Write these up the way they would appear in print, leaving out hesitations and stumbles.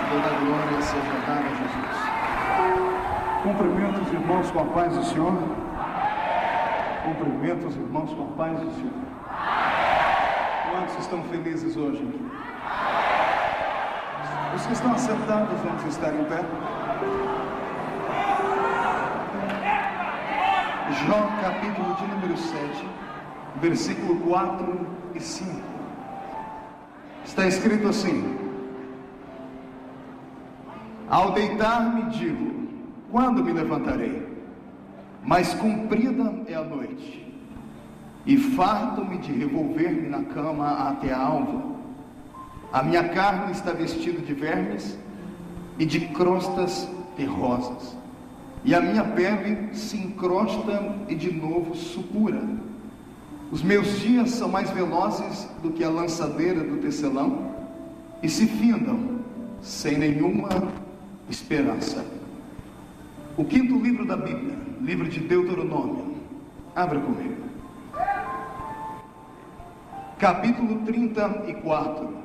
Toda a glória seja dada a Jesus. Cumprimento os irmãos com a paz do Senhor. Cumprimento os irmãos com a paz do Senhor. Quantos estão felizes hoje? Os que estão assentados, vamos estar em pé. Jó, capítulo de número 7, versículo 4 e 5. Está escrito assim: ao deitar-me digo, quando me levantarei? Mas comprida é a noite, e farto-me de revolver-me na cama até a alva. A minha carne está vestida de vermes e de crostas terrosas, e a minha pele se encrosta e de novo supura. Os meus dias são mais velozes do que a lançadeira do tecelão, e se findam sem nenhuma esperança. O quinto livro da Bíblia, livro de Deuteronômio. Abra comigo. Capítulo 34.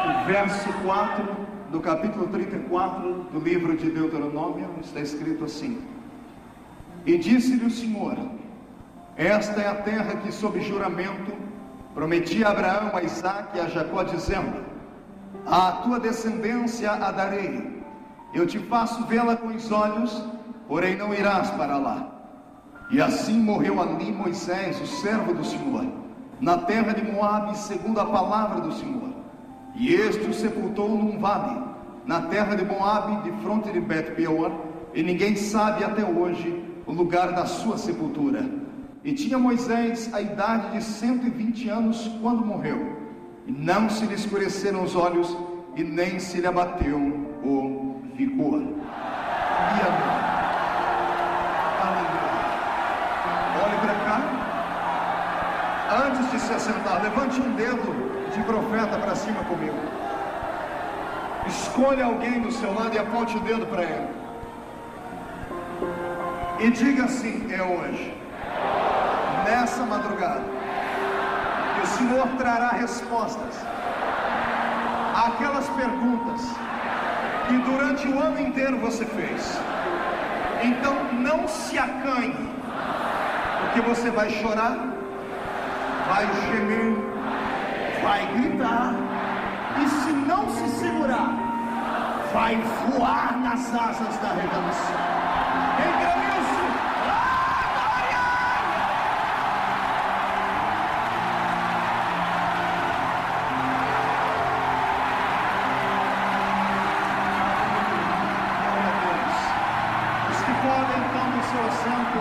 O verso 4 do capítulo 34 do livro de Deuteronômio está escrito assim: e disse-lhe o Senhor: esta é a terra que sob juramento prometi a Abraão, a Isaque e a Jacó, dizendo: à tua descendência a darei. Eu te faço vê-la com os olhos, porém não irás para lá. E assim morreu ali Moisés, o servo do Senhor, na terra de Moabe, segundo a palavra do Senhor. E este o sepultou num vale, na terra de Moabe, de fronte de Bet-peor, e ninguém sabe até hoje o lugar da sua sepultura. E tinha Moisés a idade de 120 anos quando morreu, e não se lhe escureceram os olhos, e nem se lhe abateu o vigor. E amém. Aleluia. Olhe para cá. Antes de se assentar, levante um dedo de profeta para cima comigo. Escolha alguém do seu lado e aponte o dedo para ele. E diga assim: é hoje, nessa madrugada, que o Senhor trará respostas àquelas perguntas que durante o ano inteiro você fez. Então não se acanhe, porque você vai chorar, vai gemer, vai gritar, e se não se segurar, vai voar nas asas da revelação. Entendeu isso? Os que podem, tomem seu assento.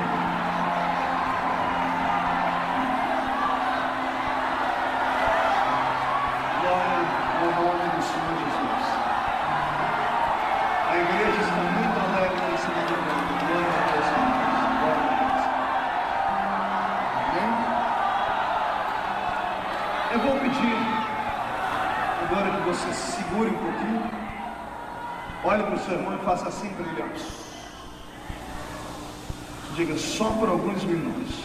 Glória ao nome do Senhor Jesus. A igreja está muito alegre nesse momento. Glória a Deus. Glória a Deus. Amém? Eu vou pedir agora que você se segure um pouquinho. Olhe para o seu irmão e faça assim para ele. Diga: só por alguns minutos.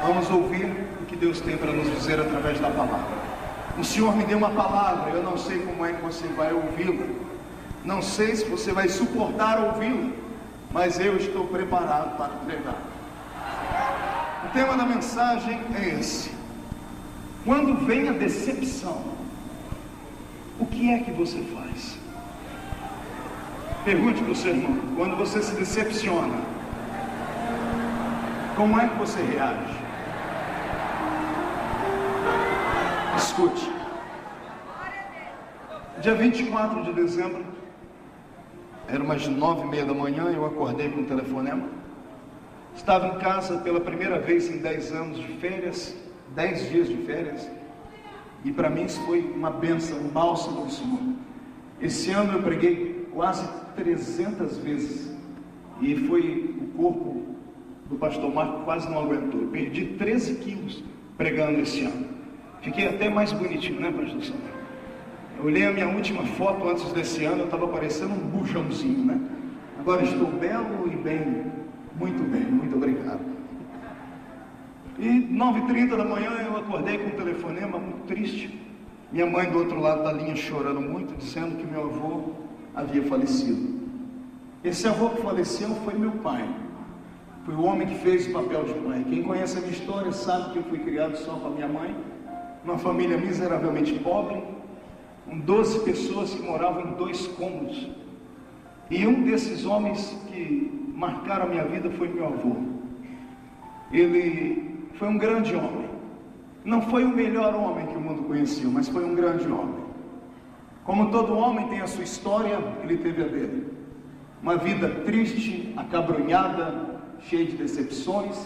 Vamos ouvir o que Deus tem para nos dizer através da palavra. O Senhor me deu uma palavra, eu não sei como é que você vai ouvi-la, não sei se você vai suportar ouvi-la, mas eu estou preparado para pregar. O tema da mensagem é esse: quando vem a decepção, o que é que você faz? Pergunte para o seu irmão: quando você se decepciona, como é que você reage? Escute. Dia 24 de dezembro, era umas 9h30 da manhã, eu acordei com um telefonema. Estava em casa pela primeira vez em 10 anos de férias, 10 dias de férias, e para mim isso foi uma bênção, um bálsamo do Senhor. Esse ano eu preguei quase 300 vezes, e foi o corpo do pastor Marco quase não aguentou. Eu perdi 13 quilos pregando esse ano. Fiquei até mais bonitinho, né, pastor Samuel? Eu olhei a minha última foto antes desse ano, eu estava parecendo um bujãozinho, né? Agora estou belo e bem, muito obrigado. E 9h30 da manhã eu acordei com um telefonema muito triste. Minha mãe do outro lado da linha chorando muito, dizendo que meu avô havia falecido. Esse avô que faleceu foi meu pai. Foi o homem que fez o papel de pai. Quem conhece a minha história sabe que eu fui criado só com a minha mãe, numa família miseravelmente pobre, com 12 pessoas que moravam em 2 cômodos. E um desses homens que marcaram a minha vida foi meu avô. Ele foi um grande homem. Não foi o melhor homem que o mundo conheceu, mas foi um grande homem. Como todo homem tem a sua história, ele teve a dele. Uma vida triste, acabrunhada, cheia de decepções.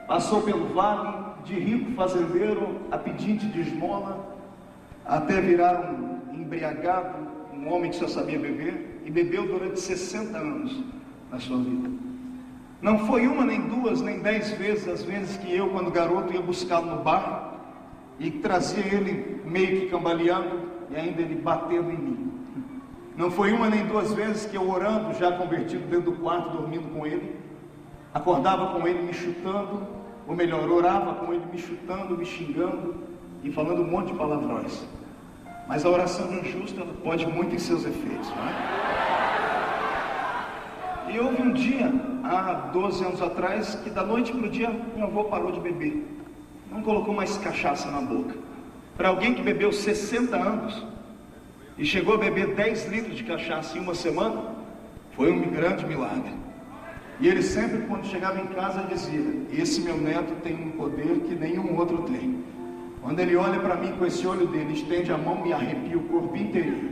Passou pelo vale de rico fazendeiro a pedinte de esmola, até virar um embriagado, um homem que só sabia beber, e bebeu durante 60 anos na sua vida. Não foi uma, nem duas, nem 10 vezes as vezes que eu, quando garoto, ia buscá-lo no bar e trazia ele meio que cambaleando e ainda ele batendo em mim. Não foi uma nem 2 vezes que eu, orando, já convertido dentro do quarto, dormindo com ele, acordava com ele me chutando, ou melhor, orava com ele me chutando, me xingando e falando um monte de palavrões. Mas a oração de um justo, ela pode muito em seus efeitos, não é? E houve um dia, há 12 anos atrás, que da noite para o dia, meu avô parou de beber. Não colocou mais cachaça na boca. Para alguém que bebeu 60 anos e chegou a beber 10 litros de cachaça em uma semana, foi um grande milagre. E ele sempre, quando chegava em casa, dizia: esse meu neto tem um poder que nenhum outro tem. Quando ele olha para mim com esse olho dele, estende a mão, me arrepia o corpo inteiro.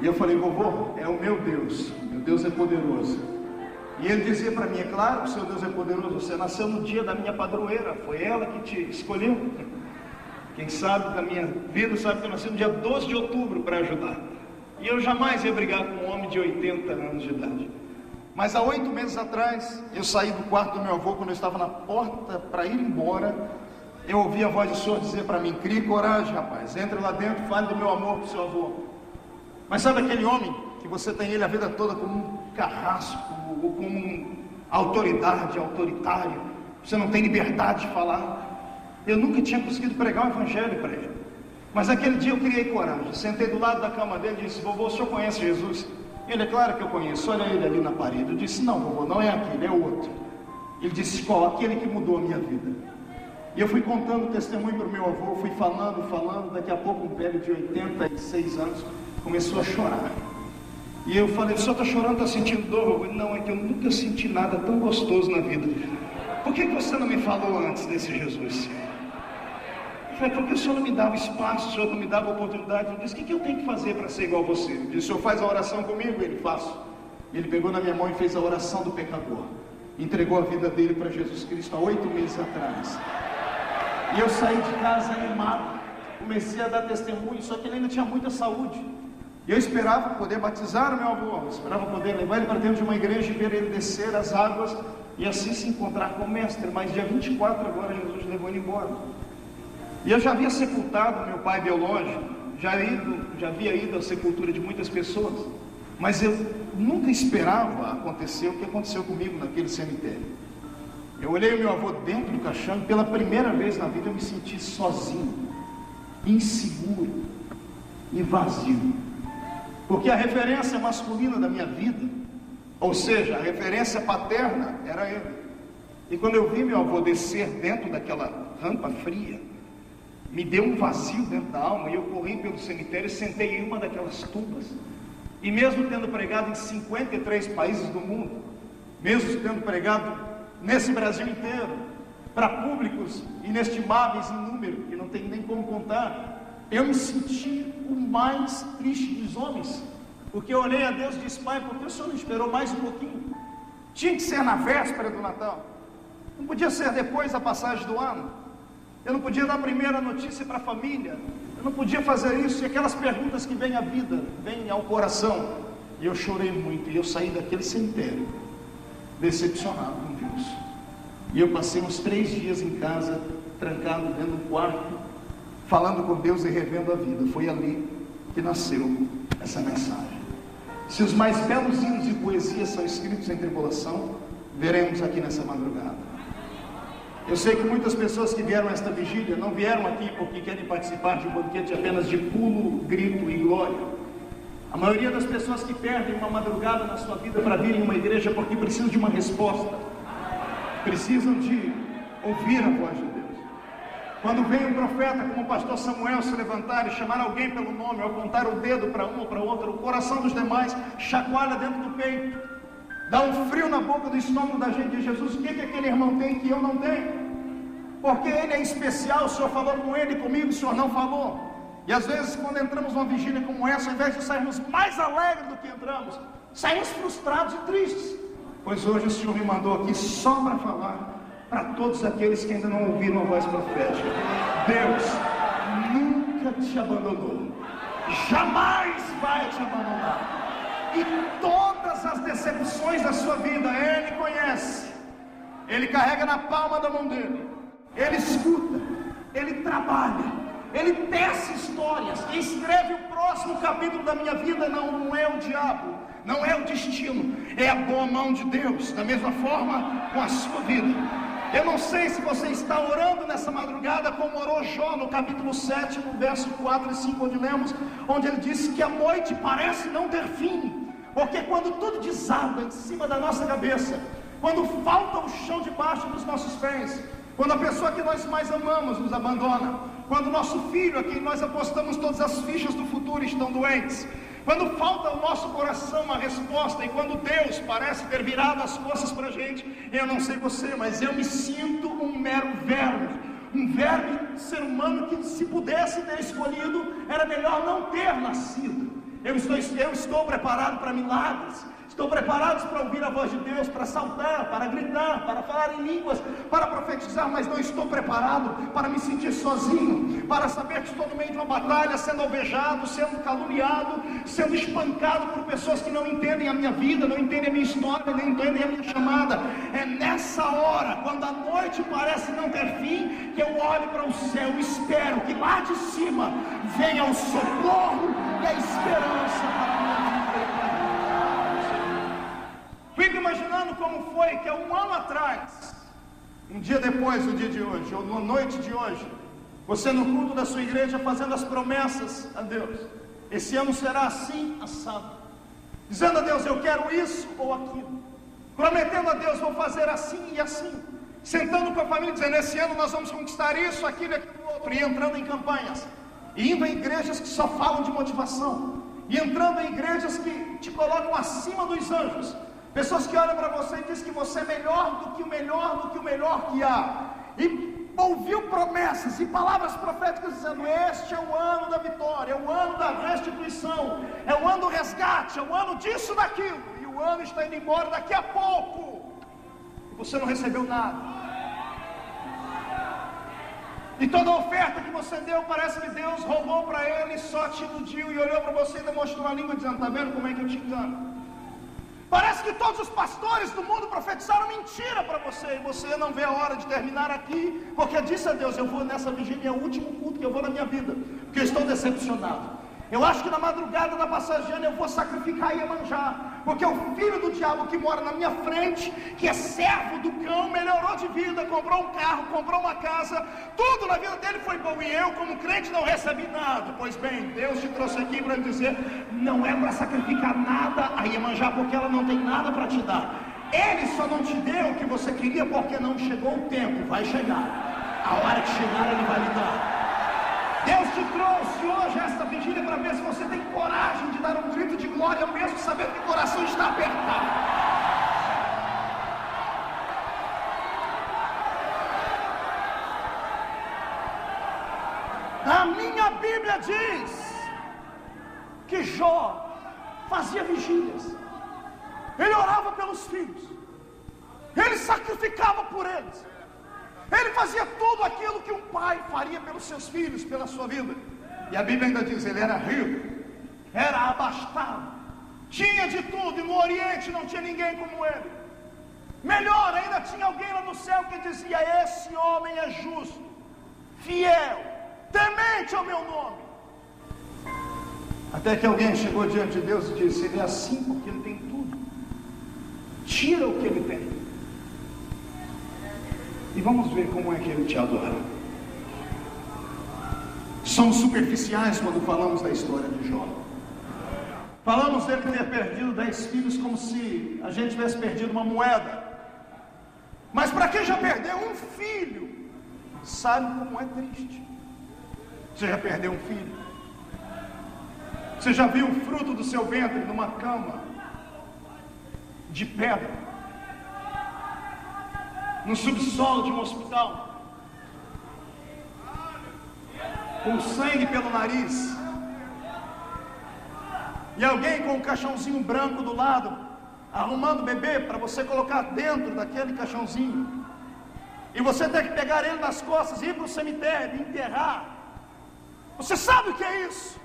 E eu falei: vovô, é o meu Deus é poderoso. E ele dizia para mim: é claro que o seu Deus é poderoso, você nasceu no dia da minha padroeira, foi ela que te escolheu. Quem sabe da minha vida sabe que eu nasci no dia 12 de outubro para ajudar. E eu jamais ia brigar com um homem de 80 anos de idade. Mas há 8 meses atrás, eu saí do quarto do meu avô, quando eu estava na porta para ir embora, eu ouvi a voz do Senhor dizer para mim: crie coragem, rapaz, entre lá dentro, fale do meu amor para o seu avô. Mas sabe aquele homem que você tem ele a vida toda como um carrasco, ou como uma autoridade, autoritário, você não tem liberdade de falar? Eu nunca tinha conseguido pregar o evangelho para ele. Mas aquele dia eu criei coragem, sentei do lado da cama dele e disse: vovô, o senhor conhece Jesus? Ele: é claro que eu conheço, olha ele ali na parede. Eu disse: não, vovô, não é aquele, é outro. Ele disse: qual? Aquele que mudou a minha vida. E eu fui contando o testemunho para o meu avô, fui falando, daqui a pouco um velho de 86 anos começou a chorar. E eu falei: o senhor está chorando, está sentindo dor, vovô? Não, é que eu nunca senti nada tão gostoso na vida. Por que você não me falou antes desse Jesus? Eu falei: porque o senhor não me dava espaço, o senhor não me dava oportunidade. Eu disse: o que eu tenho que fazer para ser igual a você? Ele disse: o senhor faz a oração comigo? Ele: faço. Ele pegou na minha mão e fez a oração do pecador. Entregou a vida dele para Jesus Cristo há 8 meses atrás. E eu saí de casa animado, comecei a dar testemunho, só que ele ainda tinha muita saúde. E eu esperava poder batizar o meu avô, eu esperava poder levar ele para dentro de uma igreja e ver ele descer as águas e assim se encontrar com o mestre. Mas dia 24 agora Jesus levou ele embora. E eu já havia sepultado meu pai biológico, já havia ido à sepultura de muitas pessoas, mas eu nunca esperava acontecer o que aconteceu comigo naquele cemitério. Eu olhei o meu avô dentro do caixão e pela primeira vez na vida eu me senti sozinho, inseguro e vazio. Porque a referência masculina da minha vida, ou seja, a referência paterna, era ele. E quando eu vi meu avô descer dentro daquela rampa fria, me deu um vazio dentro da alma, e eu corri pelo cemitério e sentei em uma daquelas tumbas. E mesmo tendo pregado em 53 países do mundo, mesmo tendo pregado nesse Brasil inteiro, para públicos inestimáveis em número, que não tem nem como contar, eu me senti o mais triste dos homens, porque eu olhei a Deus e disse: pai, por que o senhor não esperou mais um pouquinho? Tinha que ser na véspera do Natal, não podia ser depois da passagem do ano, eu não podia dar a primeira notícia para a família, eu não podia fazer isso. E aquelas perguntas que vêm à vida, vêm ao coração. E eu chorei muito, e eu saí daquele cemitério decepcionado com Deus. E eu passei uns 3 dias em casa, trancado dentro do quarto, falando com Deus e revendo a vida. Foi ali que nasceu essa mensagem. Se os mais belos hinos e poesias são escritos em tribulação, veremos aqui nessa madrugada. Eu sei que muitas pessoas que vieram a esta vigília não vieram aqui porque querem participar de um banquete apenas de pulo, grito e glória. A maioria das pessoas que perdem uma madrugada na sua vida para vir em uma igreja é porque precisam de uma resposta, precisam de ouvir a voz de Deus. Quando vem um profeta como o pastor Samuel se levantar e chamar alguém pelo nome, ou apontar o dedo para um ou para outro, o coração dos demais chacoalha dentro do peito, dá um frio na boca do estômago da gente. De Jesus, o que aquele irmão tem que eu não tenho? Porque ele é especial, o Senhor falou com ele e comigo, o Senhor não falou. E às vezes quando entramos numa vigília como essa, ao invés de sairmos mais alegres do que entramos, saímos frustrados e tristes. Pois hoje o Senhor me mandou aqui só para falar para todos aqueles que ainda não ouviram a voz profética. Deus nunca te abandonou, jamais vai te abandonar. E todas as decepções da sua vida Ele conhece, Ele carrega na palma da mão dele, Ele escuta, Ele trabalha, Ele tece histórias. Quem escreve o próximo capítulo da minha vida não é o diabo, não é o destino, é a boa mão de Deus. Da mesma forma com a sua vida. Eu não sei se você está orando nessa madrugada como orou Jó no capítulo 7, no verso 4 e 5, onde ele disse que a noite parece não ter fim, porque quando tudo desaba em cima da nossa cabeça, quando falta o chão debaixo dos nossos pés, quando a pessoa que nós mais amamos nos abandona, quando o nosso filho, a quem nós apostamos todas as fichas do futuro, estão doentes, quando falta ao nosso coração uma resposta, e quando Deus parece ter virado as costas para a gente, eu não sei você, mas eu me sinto um mero verme, um verme ser humano que, se pudesse ter escolhido, era melhor não ter nascido. Eu estou preparado para milagres, estou preparado para ouvir a voz de Deus, para saltar, para gritar, para falar em línguas, para profetizar, mas não estou preparado para me sentir sozinho, para saber que estou no meio de uma batalha, sendo alvejado, sendo caluniado, sendo espancado por pessoas que não entendem a minha vida, não entendem a minha história, não entendem a minha chamada. É nessa hora, quando a noite parece não ter fim, que eu olho para o céu e espero que lá de cima venha o socorro e a esperança para a minha vida. Fico imaginando como foi que há um ano atrás, um dia depois do dia de hoje, ou na noite de hoje, você no culto da sua igreja fazendo as promessas a Deus. Esse ano será assim, assado, dizendo a Deus, eu quero isso ou aquilo, prometendo a Deus, vou fazer assim e assim, sentando com a família dizendo, esse ano nós vamos conquistar isso, aquilo e aquilo outro, e entrando em campanhas, e indo em igrejas que só falam de motivação, e entrando em igrejas que te colocam acima dos anjos, pessoas que olham para você e dizem que você é melhor do que o melhor, do que o melhor que há, e ouviu promessas e palavras proféticas dizendo, este é o ano da vitória, é o ano da restituição, é o ano do resgate, é o ano disso, daquilo, e o ano está indo embora daqui a pouco, e você não recebeu nada. E toda a oferta que você deu, parece que Deus roubou para ele, só te iludiu e olhou para você e demonstrou a língua dizendo, está vendo como é que eu te engano? Parece que todos os pastores do mundo profetizaram mentira para você, e você não vê a hora de terminar aqui, porque disse a Deus, eu vou nessa vigília, é o último culto que eu vou na minha vida, porque eu estou decepcionado. Eu acho que na madrugada da passagem de ano eu vou sacrificar Iemanjá, porque o filho do diabo que mora na minha frente, que é servo do cão, melhorou de vida, comprou um carro, comprou uma casa, tudo na vida dele foi bom, e eu como crente não recebi nada. Pois bem, Deus te trouxe aqui para dizer, não é para sacrificar nada a Iemanjá, porque ela não tem nada para te dar. Ele só não te deu o que você queria porque não chegou o tempo, vai chegar. A hora que chegar ele vai lhe dar. Deus te trouxe hoje esta vigília para ver se você tem coragem de dar um grito de glória, mesmo sabendo que o coração está apertado. A minha Bíblia diz que Jó fazia vigílias, ele orava pelos filhos, ele sacrificava por eles, ele fazia tudo aquilo que um pai faria pelos seus filhos, pela sua vida. E a Bíblia ainda diz, ele era rico, era abastado, tinha de tudo, e no Oriente não tinha ninguém como ele. Melhor, ainda tinha alguém lá no céu que dizia, esse homem é justo, fiel, temente ao meu nome. Até que alguém chegou diante de Deus e disse, ele é assim porque ele tem tudo, tira o que ele tem. e vamos ver como é que ele te adora. Somos superficiais quando falamos da história de Jó. Falamos dele ter perdido 10 filhos como se a gente tivesse perdido uma moeda. Mas para quem já perdeu um filho, sabe como é triste. Você já perdeu um filho? Você já viu o fruto do seu ventre numa cama de pedra, no subsolo de um hospital, com sangue pelo nariz, e alguém com um caixãozinho branco do lado, arrumando o bebê para você colocar dentro daquele caixãozinho, e você tem que pegar ele nas costas e ir para o cemitério e enterrar? Você sabe o que é isso?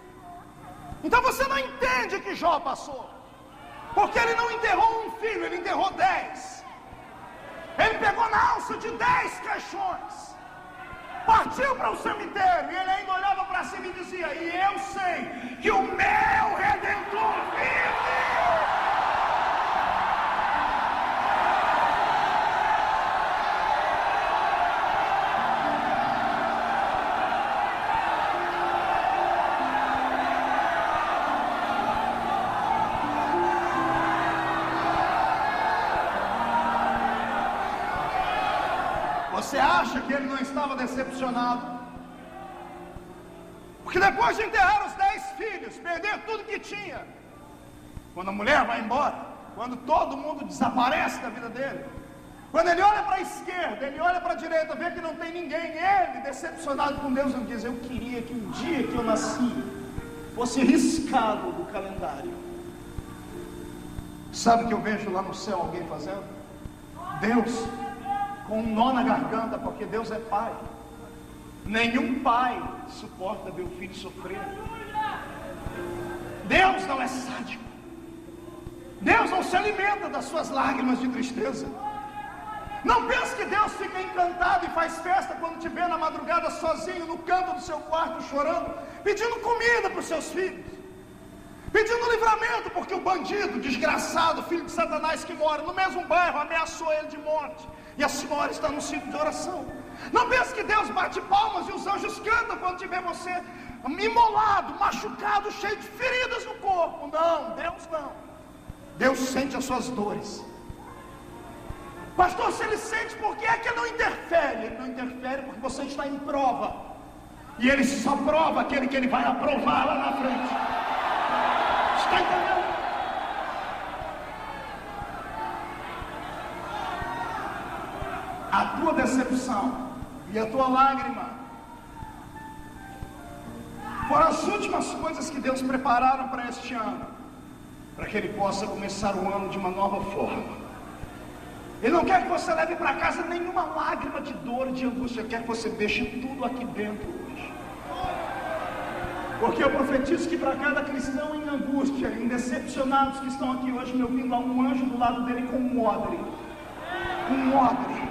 Então você não entende que Jó passou, porque ele não enterrou um filho, ele enterrou 10. Ele pegou na alça de 10 caixões, partiu para o cemitério, e ele ainda olhava para cima e dizia: e eu sei que o meu Redentor vive. Você acha que ele não estava decepcionado? Porque depois de enterrar os 10 filhos, perder tudo que tinha, quando a mulher vai embora, quando todo mundo desaparece da vida dele, quando ele olha para a esquerda, ele olha para a direita, vê que não tem ninguém, ele, decepcionado com Deus, ele diz: eu queria que um dia que eu nasci fosse riscado do calendário. Sabe o que eu vejo lá no céu alguém fazendo? Deus com um nó na garganta, porque Deus é pai. Nenhum pai suporta ver o filho sofrer. Deus não é sádico. Deus não se alimenta das suas lágrimas de tristeza. Não pense que Deus fica encantado e faz festa quando te vê na madrugada sozinho no canto do seu quarto chorando, pedindo comida para os seus filhos, pedindo livramento porque o bandido, desgraçado, filho de Satanás que mora no mesmo bairro, ameaçou ele de morte, e a senhora está no ciclo de oração. Não pense que Deus bate palmas e os anjos cantam quando te vê você imolado, machucado, cheio de feridas no corpo. Não, Deus não. Deus sente as suas dores. Pastor, se ele sente, por que é que ele não interfere? Ele não interfere porque você está em prova, e ele só prova aquele que ele vai aprovar lá na frente. Está entendendo? A tua decepção e a tua lágrima foram as últimas coisas que Deus prepararam para este ano, para que ele possa começar o ano de uma nova forma. Ele não quer que você leve para casa nenhuma lágrima de dor, de angústia. Ele quer que você deixe tudo aqui dentro hoje. Porque eu profetizo que para cada cristão em angústia, em decepcionados que estão aqui hoje me ouvindo, há um anjo do lado dele com um odre. Um odre.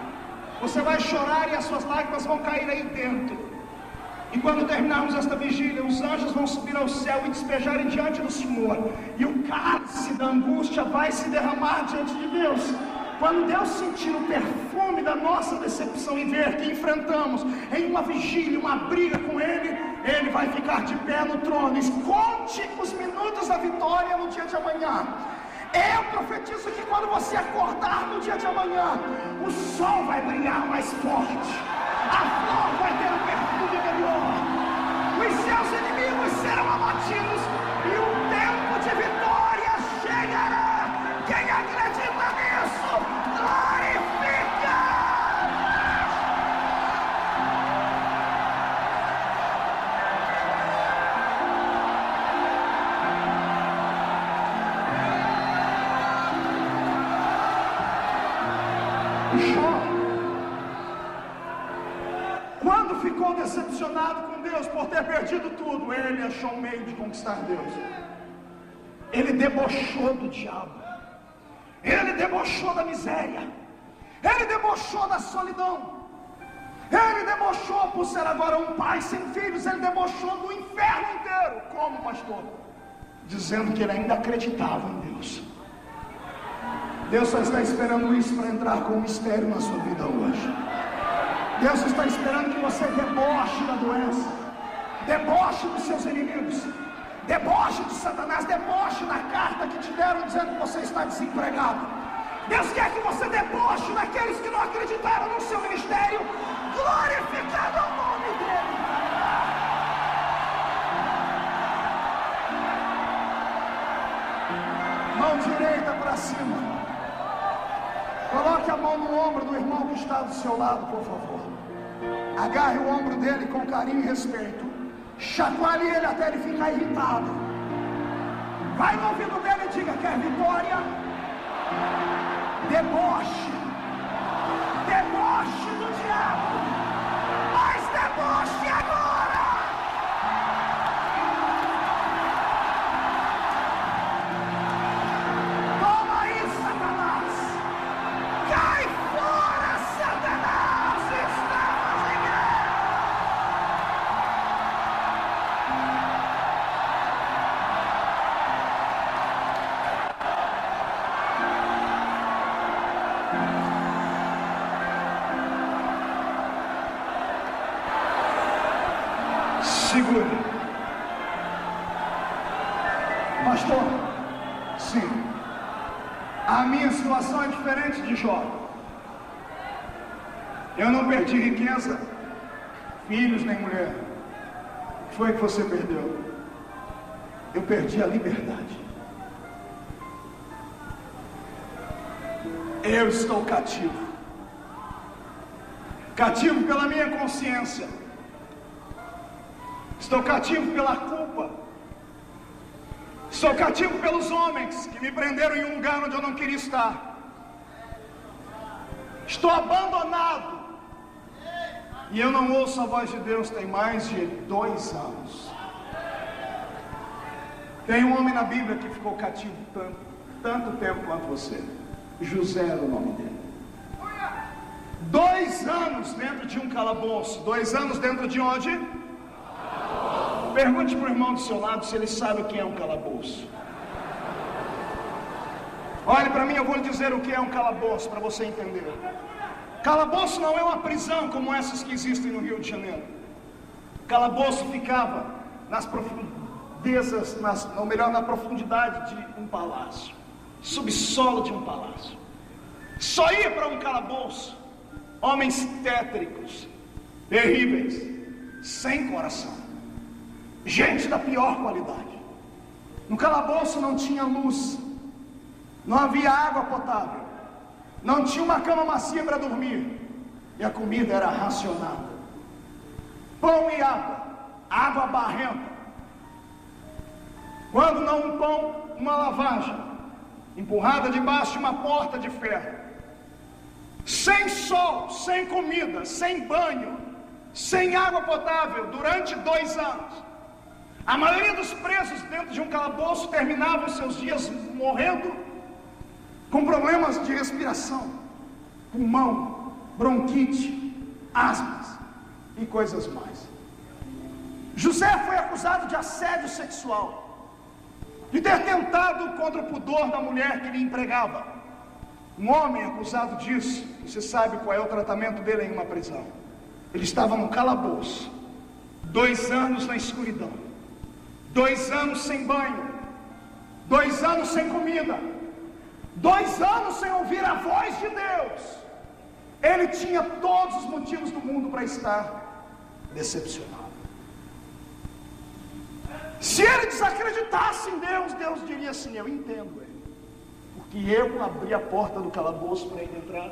Você vai chorar e as suas lágrimas vão cair aí dentro. E quando terminarmos esta vigília, os anjos vão subir ao céu e despejarem diante do Senhor. E o cálice da angústia vai se derramar diante de Deus. Quando Deus sentir o perfume da nossa decepção e ver que enfrentamos em uma vigília, uma briga com Ele, Ele vai ficar de pé no trono. Conte os minutos da vitória no dia de amanhã. Eu profetizo que quando você acordar no dia de amanhã, o sol vai brilhar mais forte, a flor vai ter um perfume melhor, os seus inimigos serão abatidos e o tempo de vitória chegará. Quem acredita nisso, glorifica! Jó, quando ficou decepcionado com Deus por ter perdido tudo, ele achou um meio de conquistar Deus. Ele debochou do diabo, ele debochou da miséria, ele debochou da solidão, ele debochou por ser agora um pai sem filhos, ele debochou do inferno inteiro. Como, pastor? Dizendo que ele ainda acreditava em Deus. Deus só está esperando isso para entrar com um mistério na sua vida hoje. Deus está esperando que você deboche da doença, deboche dos seus inimigos, deboche de Satanás, deboche da carta que te deram dizendo que você está desempregado. Deus quer que você deboche daqueles que não acreditaram no seu ministério, glorificando o nome dele. Mão direita para cima. Coloque a mão no ombro do irmão que está do seu lado, por favor. Agarre o ombro dele com carinho e respeito. Chacoalhe ele até ele ficar irritado. Vai no ouvido dele e diga: quer vitória? Deboche. Deboche do diabo. Mas deboche agora. Toma aí, Satanás. Cai fora, Satanás. Estamos em guerra. Segure. Pastor, sim. A minha situação é diferente de Jó. Eu não perdi riqueza, filhos nem mulher. O que foi que você perdeu? Eu perdi a liberdade. Eu estou cativo. Cativo pela minha consciência. Estou cativo pela culpa. Estou cativo pelos homens que me prenderam em um lugar onde eu não queria estar. Estou abandonado. E eu não ouço a voz de Deus tem mais de 2 anos. Tem um homem na Bíblia que ficou cativo tanto tempo quanto você. José era o nome dele. 2 anos dentro de um calabouço. 2 anos dentro de onde? Pergunte para o irmão do seu lado se ele sabe o que é um calabouço. Olhe para mim, eu vou lhe dizer o que é um calabouço para você entender. Calabouço não é uma prisão como essas que existem no Rio de Janeiro. Calabouço ficava nas profundezas, ou melhor, na profundidade de um palácio, subsolo de um palácio. Só ia para um calabouço homens tétricos, terríveis, sem coração. Gente da pior qualidade. No calabouço não tinha luz, não havia água potável, não tinha uma cama macia para dormir, e a comida era racionada. Pão e água barrenta. Quando não um pão, uma lavagem, empurrada debaixo de uma porta de ferro. Sem sol, sem comida, sem banho, sem água potável durante 2 anos. A maioria dos presos dentro de um calabouço terminavam seus dias morrendo com problemas de respiração, pulmão, bronquite, asmas e coisas mais. José foi acusado de assédio sexual, de ter tentado contra o pudor da mulher que lhe empregava. Um homem acusado disso, você sabe qual é o tratamento dele em uma prisão. Ele estava no calabouço, 2 anos na escuridão, 2 anos sem banho, 2 anos sem comida, 2 anos sem ouvir a voz de Deus. Ele tinha todos os motivos do mundo para estar decepcionado. Se ele desacreditasse em Deus, Deus diria assim: eu entendo ele, porque eu abri a porta do calabouço para ele entrar.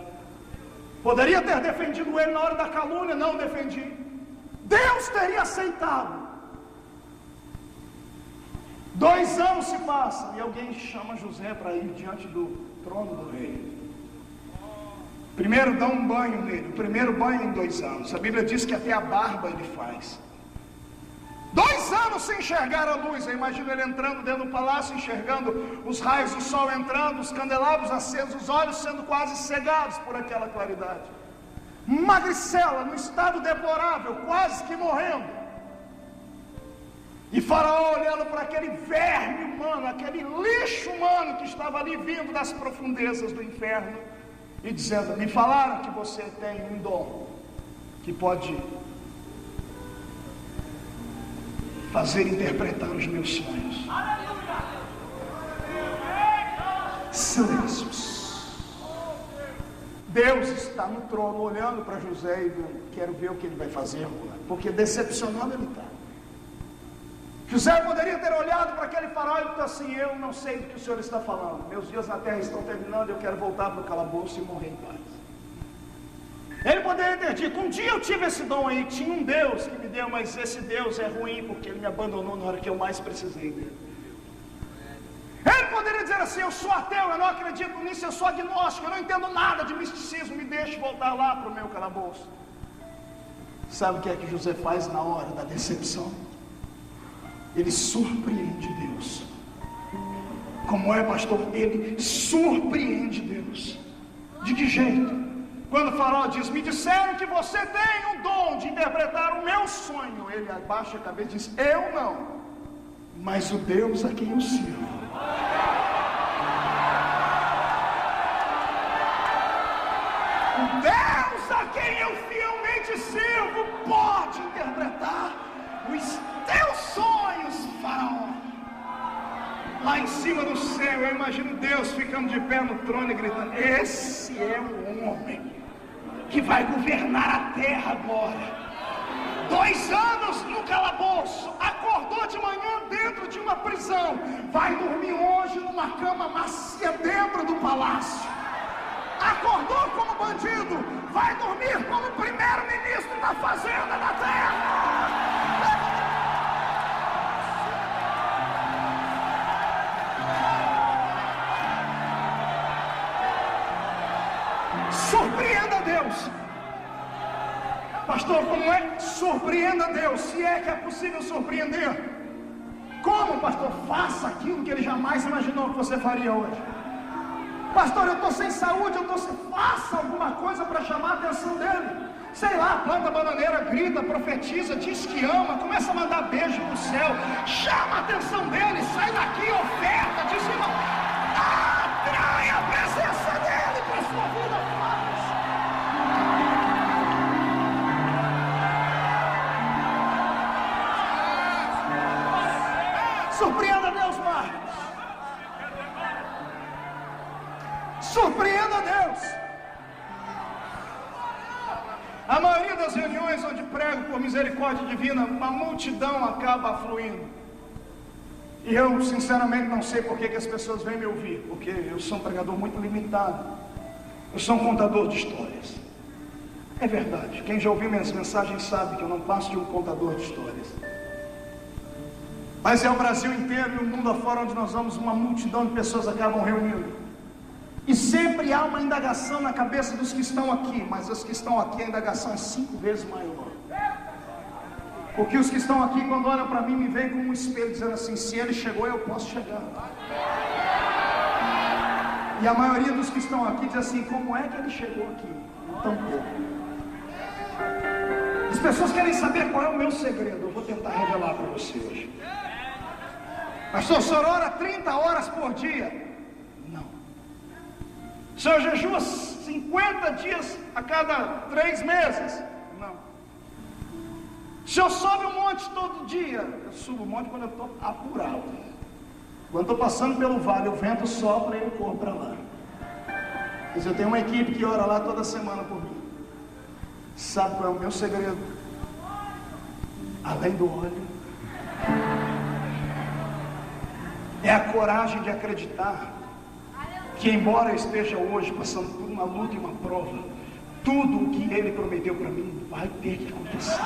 Poderia ter defendido ele na hora da calúnia, não defendi. Deus teria aceitado. 2 anos se passam e alguém chama José para ir diante do trono do rei. Primeiro dá um banho nele, o primeiro banho em 2 anos. A Bíblia diz que até a barba ele faz. 2 anos sem enxergar a luz. Eu imagino ele entrando dentro do palácio, enxergando os raios do sol entrando, os candelabros acesos, os olhos sendo quase cegados por aquela claridade. Magricela, num estado deplorável, quase que morrendo. E Faraó olhando para aquele verme humano, aquele lixo humano que estava ali vindo das profundezas do inferno, e dizendo: me falaram que você tem um dom, que pode fazer interpretar os meus sonhos. Silêncios. Deus está no trono olhando para José e dizendo: quero ver o que ele vai fazer agora, porque decepcionado ele está. José poderia ter olhado para aquele faraó e dito assim: eu não sei do que o senhor está falando, meus dias na terra estão terminando, eu quero voltar para o calabouço e morrer em paz. Ele poderia ter dito: um dia eu tive esse dom aí, tinha um Deus que me deu, mas esse Deus é ruim porque ele me abandonou na hora que eu mais precisei dele. Ele poderia dizer assim: eu sou ateu, eu não acredito nisso, eu sou agnóstico, eu não entendo nada de misticismo, me deixe voltar lá para o meu calabouço. Sabe o que é que José faz na hora da decepção? Ele surpreende Deus. Como é, pastor? Ele surpreende Deus. De que jeito? Quando o faraó diz: me disseram que você tem o dom de interpretar o meu sonho, ele abaixa a cabeça e diz: eu não, mas o Deus a quem eu sirvo. O Deus a quem eu fielmente sirvo pode interpretar os teus sonhos, faraó. Lá em cima do céu, eu imagino Deus ficando de pé no trono e gritando: esse é o homem que vai governar a terra agora. 2 anos no calabouço, acordou de manhã dentro de uma prisão, vai dormir hoje numa cama macia dentro do palácio. Acordou como bandido, vai dormir como primeiro-ministro da fazenda da terra. Surpreenda Deus. Pastor, como é? Surpreenda Deus. Se é que é possível surpreender. Como, pastor? Faça aquilo que ele jamais imaginou que você faria hoje. Pastor, eu estou sem saúde, faça alguma coisa para chamar a atenção dele. Sei lá, planta bananeira, grita, profetiza, diz que ama, começa a mandar beijo pro céu, chama a atenção dele, sai daqui, oferta, dizima, atrai a presença dele para a sua vida. Surpreenda Deus, Marcos. Surpreenda Deus. A maioria das reuniões onde prego por misericórdia divina, uma multidão acaba fluindo. E eu, sinceramente, não sei por que as pessoas vêm me ouvir, porque eu sou um pregador muito limitado. Eu sou um contador de histórias. É verdade. Quem já ouviu minhas mensagens sabe que eu não passo de um contador de histórias. Mas é o Brasil inteiro e o mundo afora onde nós vamos, uma multidão de pessoas acabam reunindo. E sempre há uma indagação na cabeça dos que estão aqui, mas os que estão aqui, a indagação é 5 vezes maior. Porque os que estão aqui, quando olham para mim, me veem como um espelho, dizendo assim: se ele chegou, eu posso chegar. E a maioria dos que estão aqui diz assim: como é que ele chegou aqui? Tão pouco. As pessoas querem saber qual é o meu segredo. Eu vou tentar revelar para você hoje. Pastor, o senhor ora 30 horas por dia? Não. O senhor jejua 50 dias a cada 3 meses? Não. O senhor sobe um monte todo dia? Eu subo um monte quando eu estou apurado. Quando estou passando pelo vale, o vento sopra e eu corro para lá. Mas eu tenho uma equipe que ora lá toda semana por mim. Sabe qual é o meu segredo? Além do óleo, é a coragem de acreditar que, embora eu esteja hoje passando por uma luta e uma prova, tudo o que ele prometeu para mim vai ter que acontecer.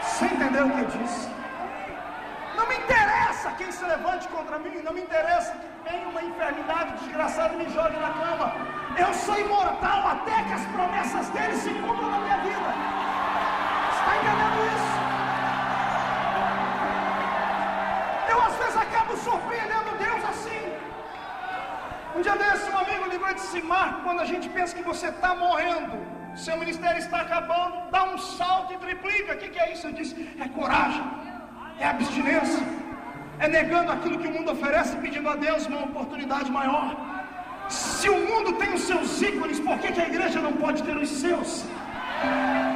Você entendeu o que eu disse? Não me interessa quem se levante contra mim, não me interessa que tenha uma enfermidade desgraçada e me jogue na cama. Eu sou imortal até que as promessas dele se cumpram na minha vida. Está entendendo isso? Eu às vezes acabo surpreendendo Deus assim. Um dia desse, um amigo ligou e disse: Marco, quando a gente pensa que você está morrendo, seu ministério está acabando, dá um salto e triplica. O que é isso? Eu disse: é coragem, é abstinência, é negando aquilo que o mundo oferece, pedindo a Deus uma oportunidade maior. Se o mundo tem os seus ícones, por que a igreja não pode ter os seus?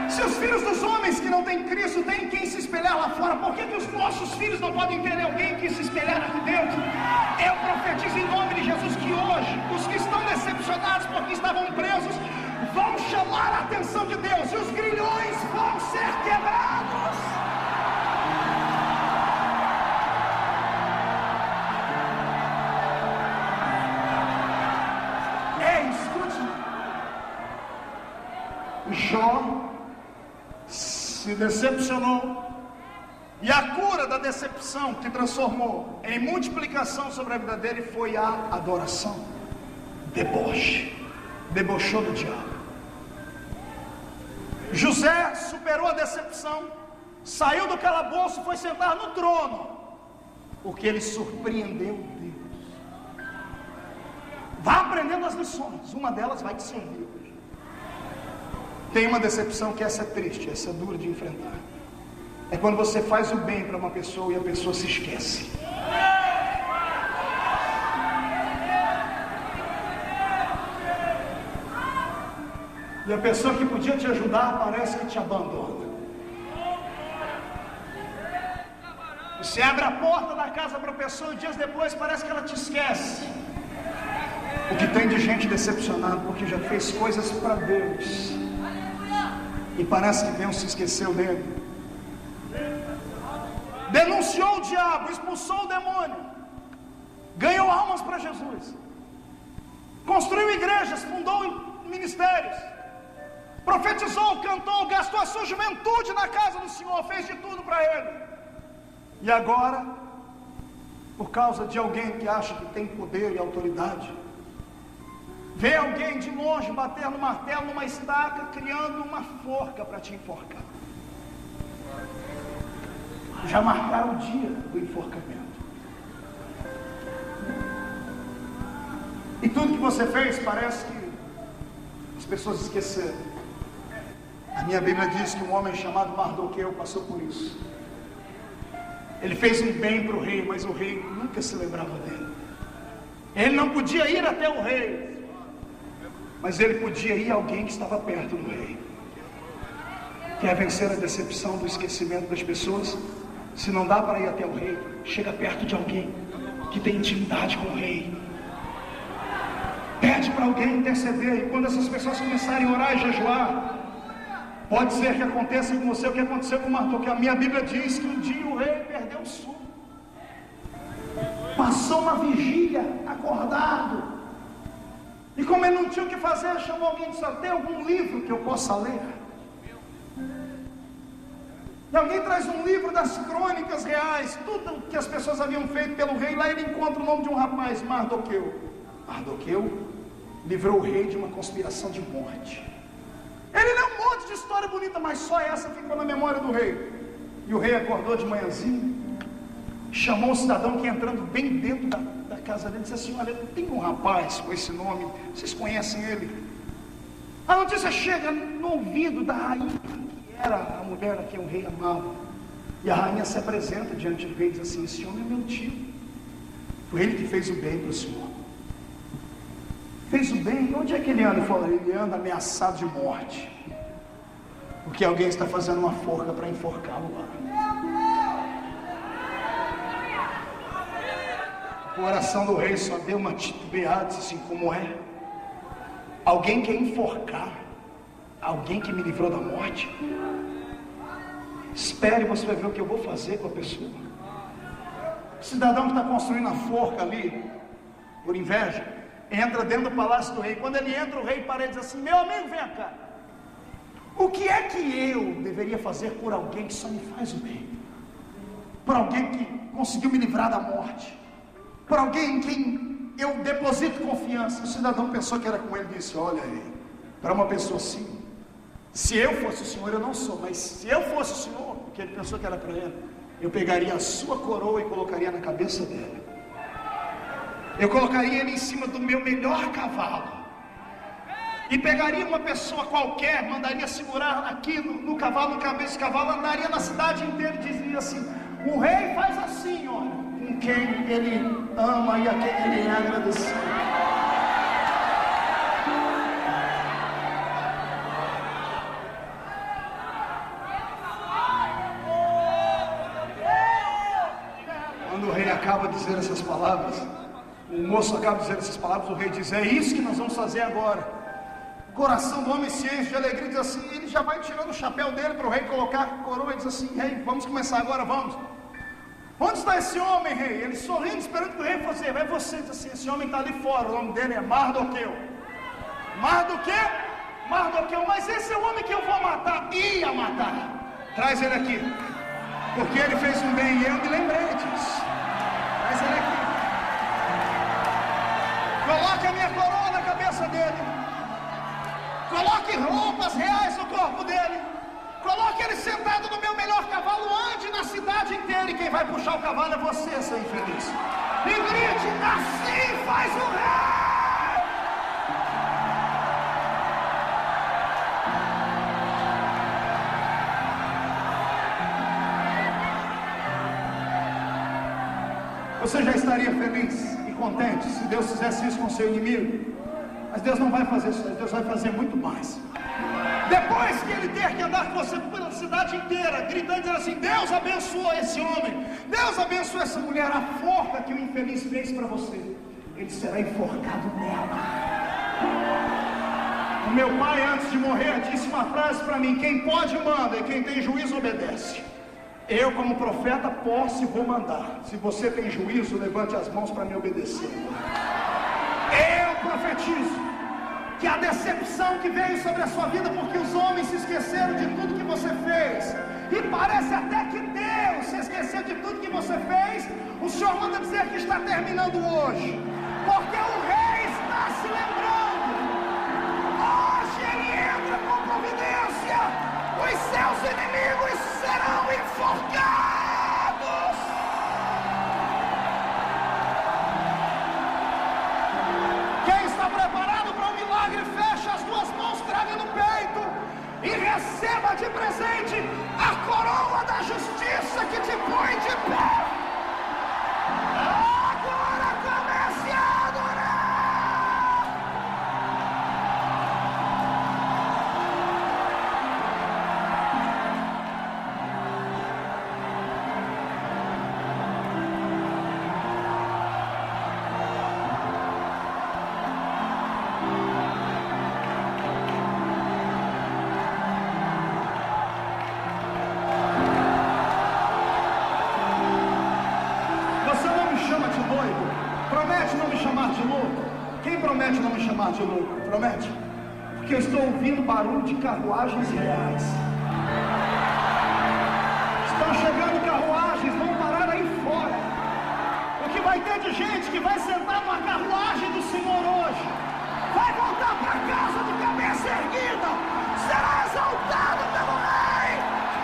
Se os filhos dos homens que não têm Cristo têm quem se espelhar lá fora, por que os nossos filhos não podem ter alguém que se espelhar aqui dentro? Eu profetizo em nome de Jesus que hoje, os que estão decepcionados porque estavam presos, vão chamar a atenção de Deus e os grilhões vão ser quebrados. Escute. Jó se decepcionou, e a cura da decepção que transformou em multiplicação sobre a vida dele foi a adoração. Debochou do diabo. José superou a decepção, saiu do calabouço e foi sentar no trono, porque ele surpreendeu Deus. Vá aprendendo as lições, uma delas vai te servir hoje. Tem uma decepção que essa é triste, essa é dura de enfrentar. É quando você faz o bem para uma pessoa e a pessoa se esquece. E a pessoa que podia te ajudar parece que te abandona. Você abre a porta da casa para a pessoa e dias depois parece que ela te esquece. O que tem de gente decepcionada porque já fez coisas para Deus e parece que Deus se esqueceu dele. Denunciou o diabo, expulsou o demônio, ganhou almas para Jesus, construiu igrejas, fundou ministérios, profetizou, cantou, gastou a sua juventude na casa do Senhor, fez de tudo para ele. E agora, por causa de alguém que acha que tem poder e autoridade, vê alguém de longe bater no martelo, numa estaca, criando uma forca para te enforcar. Já marcaram o dia do enforcamento. E tudo que você fez parece que as pessoas esqueceram. A minha Bíblia diz que um homem chamado Mardoqueu passou por isso. Ele fez um bem para o rei, mas o rei nunca se lembrava dele. Ele não podia ir até o rei, mas ele podia ir a alguém que estava perto do rei. Quer vencer a decepção do esquecimento das pessoas? Se não dá para ir até o rei, chega perto de alguém que tem intimidade com o rei. Pede para alguém interceder, e quando essas pessoas começarem a orar e jejuar, pode ser que aconteça com você o que aconteceu com Mardoqueu. A minha Bíblia diz que um dia o rei perdeu o sono, passou uma vigília acordado, e como ele não tinha o que fazer, chamou alguém e disse: tem algum livro que eu possa ler? E alguém traz um livro das crônicas reais, tudo que as pessoas haviam feito pelo rei. Lá ele encontra o nome de um rapaz, Mardoqueu. Mardoqueu livrou o rei de uma conspiração de morte. Ele leu um monte de história bonita, mas só essa ficou na memória do rei. E o rei acordou de manhãzinha, chamou um cidadão que entrando bem dentro da casa dele, disse assim: olha, tem um rapaz com esse nome, vocês conhecem ele? A notícia chega no ouvido da rainha, que era a mulher a quem o rei amava. E a rainha se apresenta diante do rei e diz assim: esse homem é meu tio, foi ele que fez o bem para o senhor. Fez o bem? Onde é que ele anda? Ele falou: ele anda ameaçado de morte, porque alguém está fazendo uma forca para enforcá-lo lá. O coração do rei só deu uma titubeada, disse assim: como é? Alguém quer enforcar alguém que me livrou da morte? Espere, você vai ver o que eu vou fazer com a pessoa. O cidadão que está construindo a forca ali, por inveja, entra dentro do palácio do rei. Quando ele entra, o rei para e diz assim: meu amigo, vem cá, o que é que eu deveria fazer por alguém que só me faz o bem? Por alguém que conseguiu me livrar da morte? Por alguém em quem eu deposito confiança? O cidadão pensou que era com ele e disse: olha aí, para uma pessoa assim, se eu fosse o senhor, eu não sou, mas se eu fosse o senhor, porque ele pensou que era para ele, eu pegaria a sua coroa e colocaria na cabeça dele. Eu colocaria ele em cima do meu melhor cavalo, e pegaria uma pessoa qualquer, mandaria segurar aqui no cavalo, no cabeça do cavalo, andaria na cidade inteira e dizia assim: o rei faz assim, olha, com quem ele ama e a quem ele é agradecido. acaba de dizer essas palavras, o moço acaba de dizer essas palavras, o rei diz: é isso que nós vamos fazer agora. O coração do homem se enche de alegria, diz assim, ele já vai tirando o chapéu dele para o rei colocar a coroa e diz assim: rei, vamos começar agora, vamos. Onde está esse homem, rei? Ele sorrindo, esperando que o rei fosse: vai você. Diz assim: esse homem está ali fora, o nome dele é Mardoqueu. Mardoqueu? Mardoqueu, mas esse é o homem que eu vou matar. Ia matar. Traz ele aqui, porque ele fez um bem e eu me lembrei disso. Traz ele aqui. Coloque a minha coroa na cabeça dele. Coloque roupas reais no corpo dele. Coloque ele sentado no meu melhor cavalo. Ande na cidade inteira. E quem vai puxar o cavalo é você, seu infeliz. E grite: assim faz o rei. Você já estaria feliz e contente se Deus fizesse isso com seu inimigo? Mas Deus não vai fazer isso, Deus vai fazer muito mais. Depois que ele ter que andar com você pela cidade inteira, gritando, dizendo assim: Deus abençoa esse homem, Deus abençoa essa mulher, a forca que o infeliz fez para você, ele será enforcado nela. O meu pai, antes de morrer, disse uma frase para mim: quem pode manda e quem tem juízo obedece. Eu, como profeta, posso e vou mandar. Se você tem juízo, levante as mãos para me obedecer. Eu profetizo que a decepção que veio sobre a sua vida, porque os homens se esqueceram de tudo que você fez, e parece até que Deus se esqueceu de tudo que você fez, o Senhor manda dizer que está terminando hoje, porque o rei está se lembrando. Hoje ele entra com providência, os seus inimigos serão enforcados. Quem está preparado para um milagre, feche as duas mãos, traga no peito e receba de presente a coroa da justiça que te põe de pé. Agora comece a adorar. Promete não me chamar de louco? Quem promete não me chamar de louco? Promete? Porque eu estou ouvindo barulho de carruagens reais. Estão chegando carruagens, vão parar aí fora. O que vai ter de gente que vai sentar numa carruagem do Senhor hoje, vai voltar para casa de cabeça erguida, será exaltado pelo Rei.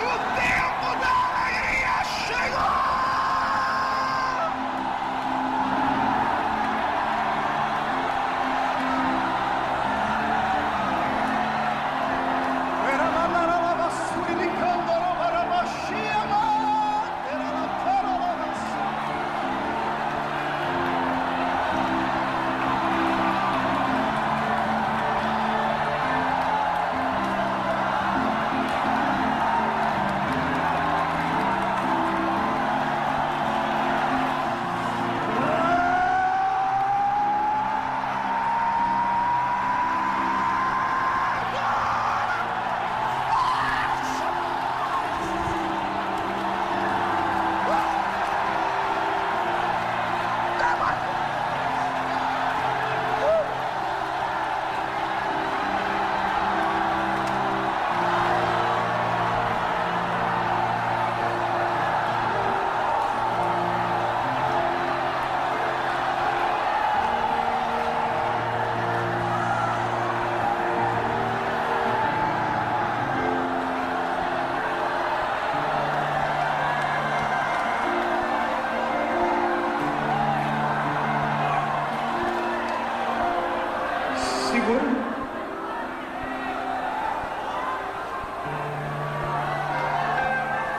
O tempo da alegria chegou.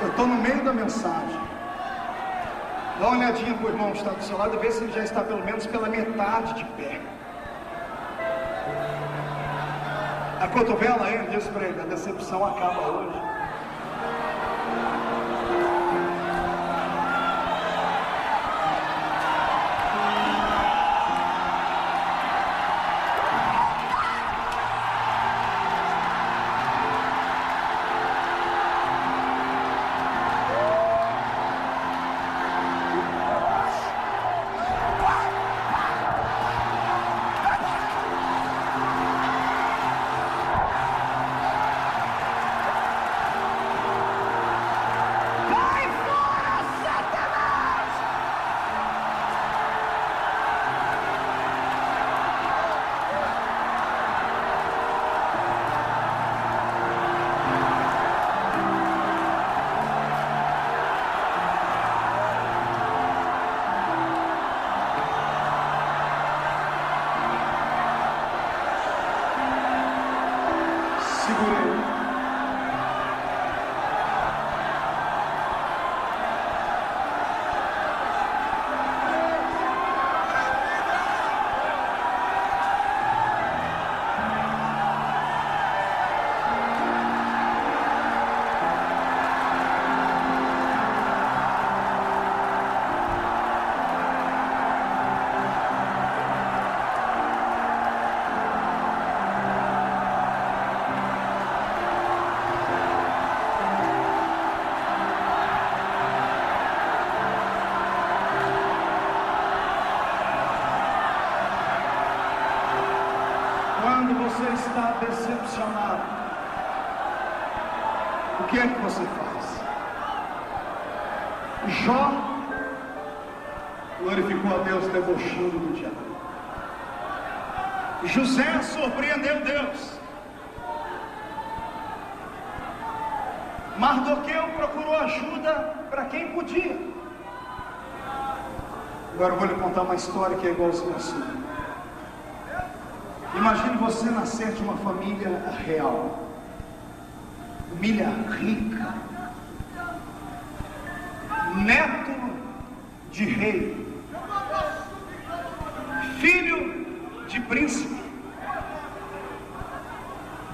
Eu estou no meio da mensagem. Dá uma olhadinha para o irmão que está do seu lado e vê se ele já está pelo menos pela metade de pé. A cotovela ele diz para ele: a decepção acaba hoje. por ele. Quando você está decepcionado, o que é que você faz? Jó glorificou a Deus debochando do diabo. José surpreendeu Deus. Mardoqueu procurou ajuda para quem podia. Agora eu vou lhe contar uma história que é igualzinha a sua. Imagine você nascer de uma família real, família rica, neto de rei, Filho de príncipe,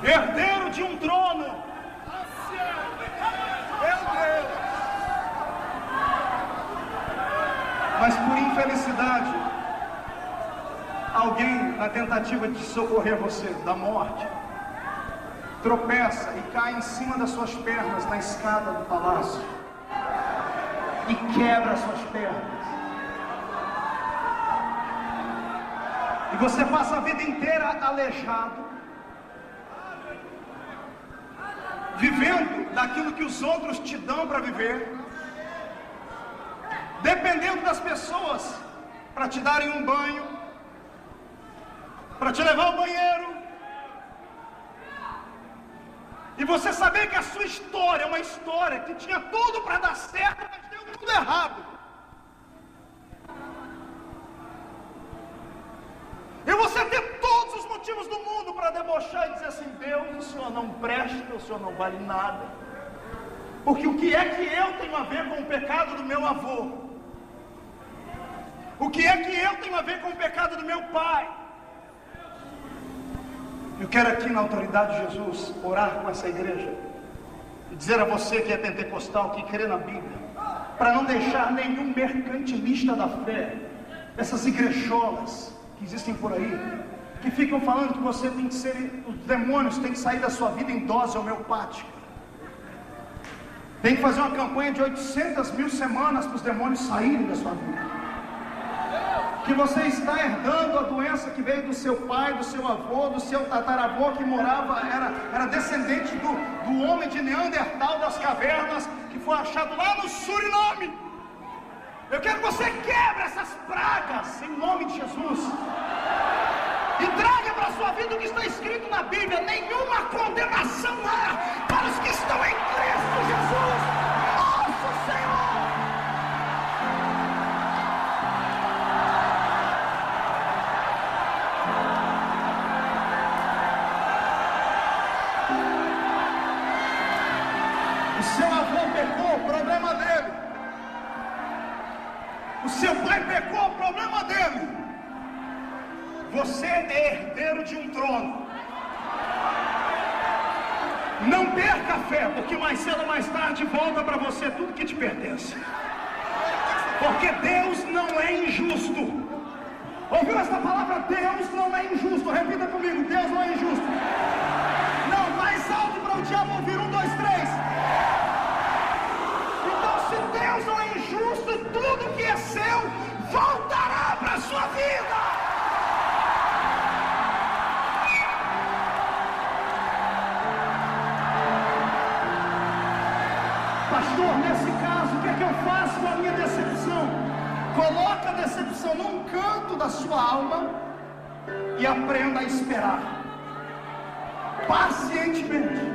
herdeiro de um trono. Meu Deus! mas por infelicidade, alguém, na tentativa de socorrer você da morte, tropeça e cai em cima das suas pernas na escada do palácio e quebra as suas pernas. E você passa a vida inteira aleijado, vivendo daquilo que os outros te dão para viver, dependendo das pessoas para te darem um banho, para te levar ao banheiro, e você saber que a sua história é uma história que tinha tudo para dar certo, mas deu tudo errado. E você ter todos os motivos do mundo para debochar e dizer assim: Deus, o Senhor não presta, o Senhor não vale nada. Porque o que é que eu tenho a ver com o pecado do meu avô? O que é que eu tenho a ver com o pecado do meu pai? Eu quero aqui na autoridade de Jesus orar com essa igreja e dizer a você que é pentecostal, que crê na Bíblia, para não deixar nenhum mercantilista da fé, essas igrejolas que existem por aí, que ficam falando que você tem que ser, os demônios têm que sair da sua vida em dose homeopática. Tem que fazer uma campanha de 800.000 semanas para os demônios saírem da sua vida. Que você está herdando a doença que veio do seu pai, do seu avô, do seu tataravô, que morava, era descendente do homem de Neandertal das cavernas, que foi achado lá no Suriname. Eu quero que você quebre essas pragas em nome de Jesus e traga para a sua vida o que está escrito na Bíblia: nenhuma condenação há para os que estão em Cristo Jesus, nosso Senhor. O seu avô pecou, problema dele. O seu pai pecou, problema dele. Você é herdeiro de um trono. Não perca a fé, porque mais cedo ou mais tarde volta para você tudo que te pertence. Porque Deus não é injusto. Ouviu essa palavra? Deus não é injusto. Repita comigo: Deus não é injusto. Não, mais alto para o diabo ouvir. 1, 2, 3. Então, se Deus não é injusto, tudo que é seu voltará para a sua vida. Pastor, nesse caso, o que é que eu faço com a minha decepção? Coloca a decepção num canto da sua alma e aprenda a esperar pacientemente.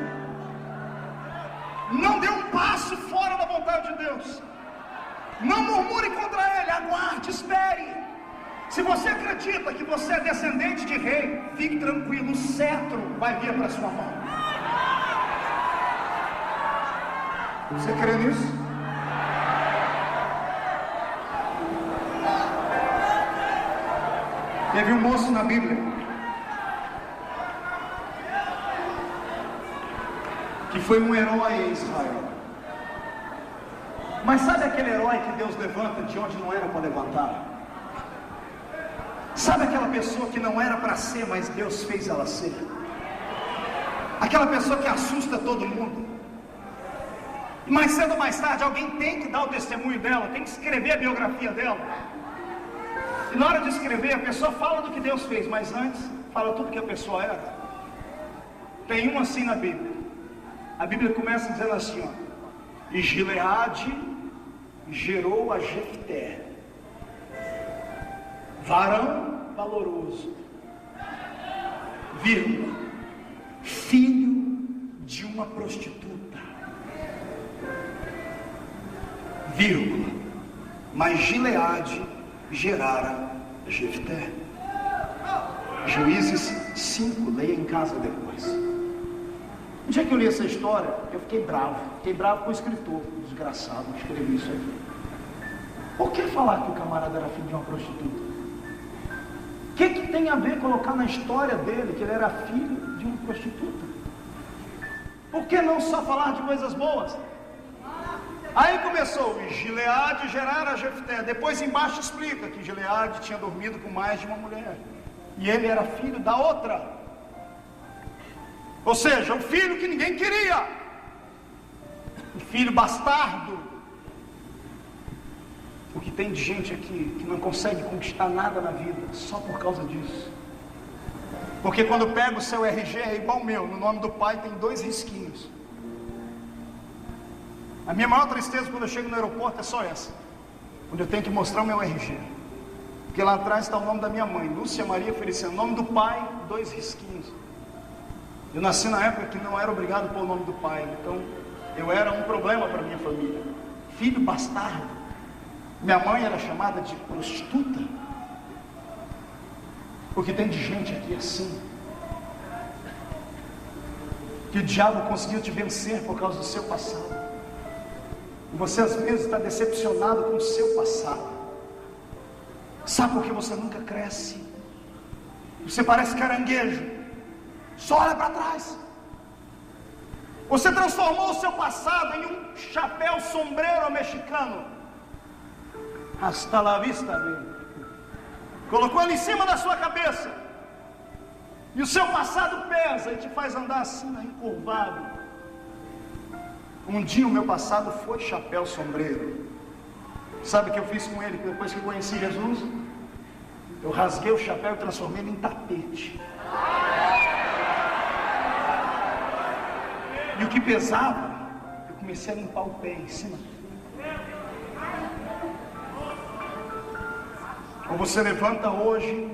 Não dê um passo fora da vontade de Deus. Não murmure contra Ele, aguarde, espere. Se você acredita que você é descendente de rei, fique tranquilo, o cetro vai vir para sua mão. Você crê nisso? Teve um moço na Bíblia que foi um herói em Israel. Mas sabe aquele herói que Deus levanta de onde não era para levantar? Sabe aquela pessoa que não era para ser, mas Deus fez ela ser? Aquela pessoa que assusta todo mundo. E mais cedo ou mais tarde alguém tem que dar o testemunho dela, tem que escrever a biografia dela. E na hora de escrever, a pessoa fala do que Deus fez, mas antes fala tudo que a pessoa era. Tem um assim na Bíblia. A Bíblia começa dizendo assim, ó: e Gileade gerou a Jefté, varão valoroso, vírgula, filho de uma prostituta, vírgula, mas Gileade gerara Jefté. Juízes 5, leia em casa depois. No dia que eu li essa história, eu fiquei bravo com o escritor, desgraçado, que escreveu isso aqui. Por que falar que o camarada era filho de uma prostituta? O que tem a ver colocar na história dele que ele era filho de uma prostituta? Por que não só falar de coisas boas? Aí começou, e Gileade gerara Jefté. Depois embaixo explica que Gileade tinha dormido com mais de uma mulher, e ele era filho da outra. Ou seja, um filho que ninguém queria, um filho bastardo. O que tem de gente aqui que não consegue conquistar nada na vida só por causa disso. Porque quando pega o seu RG é igual o meu, no nome do pai tem 2 risquinhos. A minha maior tristeza quando eu chego no aeroporto é só essa, quando eu tenho que mostrar o meu RG, porque lá atrás está o nome da minha mãe, Lúcia Maria Feliciano, o nome do pai, 2 risquinhos. Eu nasci na época que não era obrigado a pôr o nome do pai, então eu era um problema para minha família, filho bastardo. Minha mãe era chamada de prostituta, porque tem de gente aqui assim, que o diabo conseguiu te vencer por causa do seu passado, e você às vezes está decepcionado com o seu passado. Sabe por que você nunca cresce? Você parece caranguejo, só olha para trás. Você transformou o seu passado em um chapéu sombreiro mexicano. Hasta la vista, baby. Colocou ele em cima da sua cabeça, e o seu passado pesa e te faz andar assim, encurvado. Um dia o meu passado foi chapéu sombreiro. Sabe o que eu fiz com ele depois que eu conheci Jesus? Eu rasguei o chapéu e transformei ele em tapete. E o que pesava, eu comecei a limpar o pé em cima. Ou você levanta hoje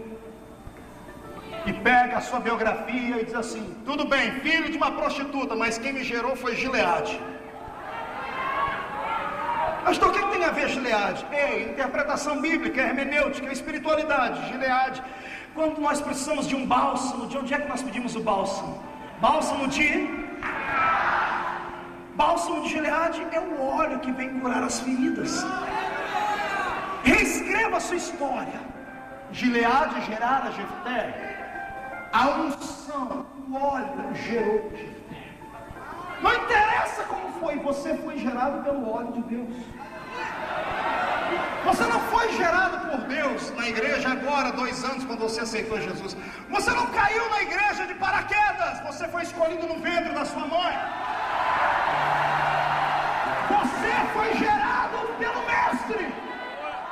e pega a sua biografia e diz assim: tudo bem, filho de uma prostituta, mas quem me gerou foi Gileade. Mas então o que tem a ver Gileade? Interpretação bíblica, hermenêutica, espiritualidade. Gileade, quando nós precisamos de um bálsamo, de onde é que nós pedimos o bálsamo? Bálsamo de Gileade é o óleo que vem curar as feridas. Reescreva a sua história. Gileade gerara Jefté. A unção, o óleo gerou Jefté. Não interessa como foi, você foi gerado pelo óleo de Deus. Você não foi gerado por Deus na igreja agora, 2 anos, quando você aceitou Jesus. Você não caiu na igreja de paraquedas. Você foi escolhido no ventre da sua mãe. Você foi gerado pelo mestre.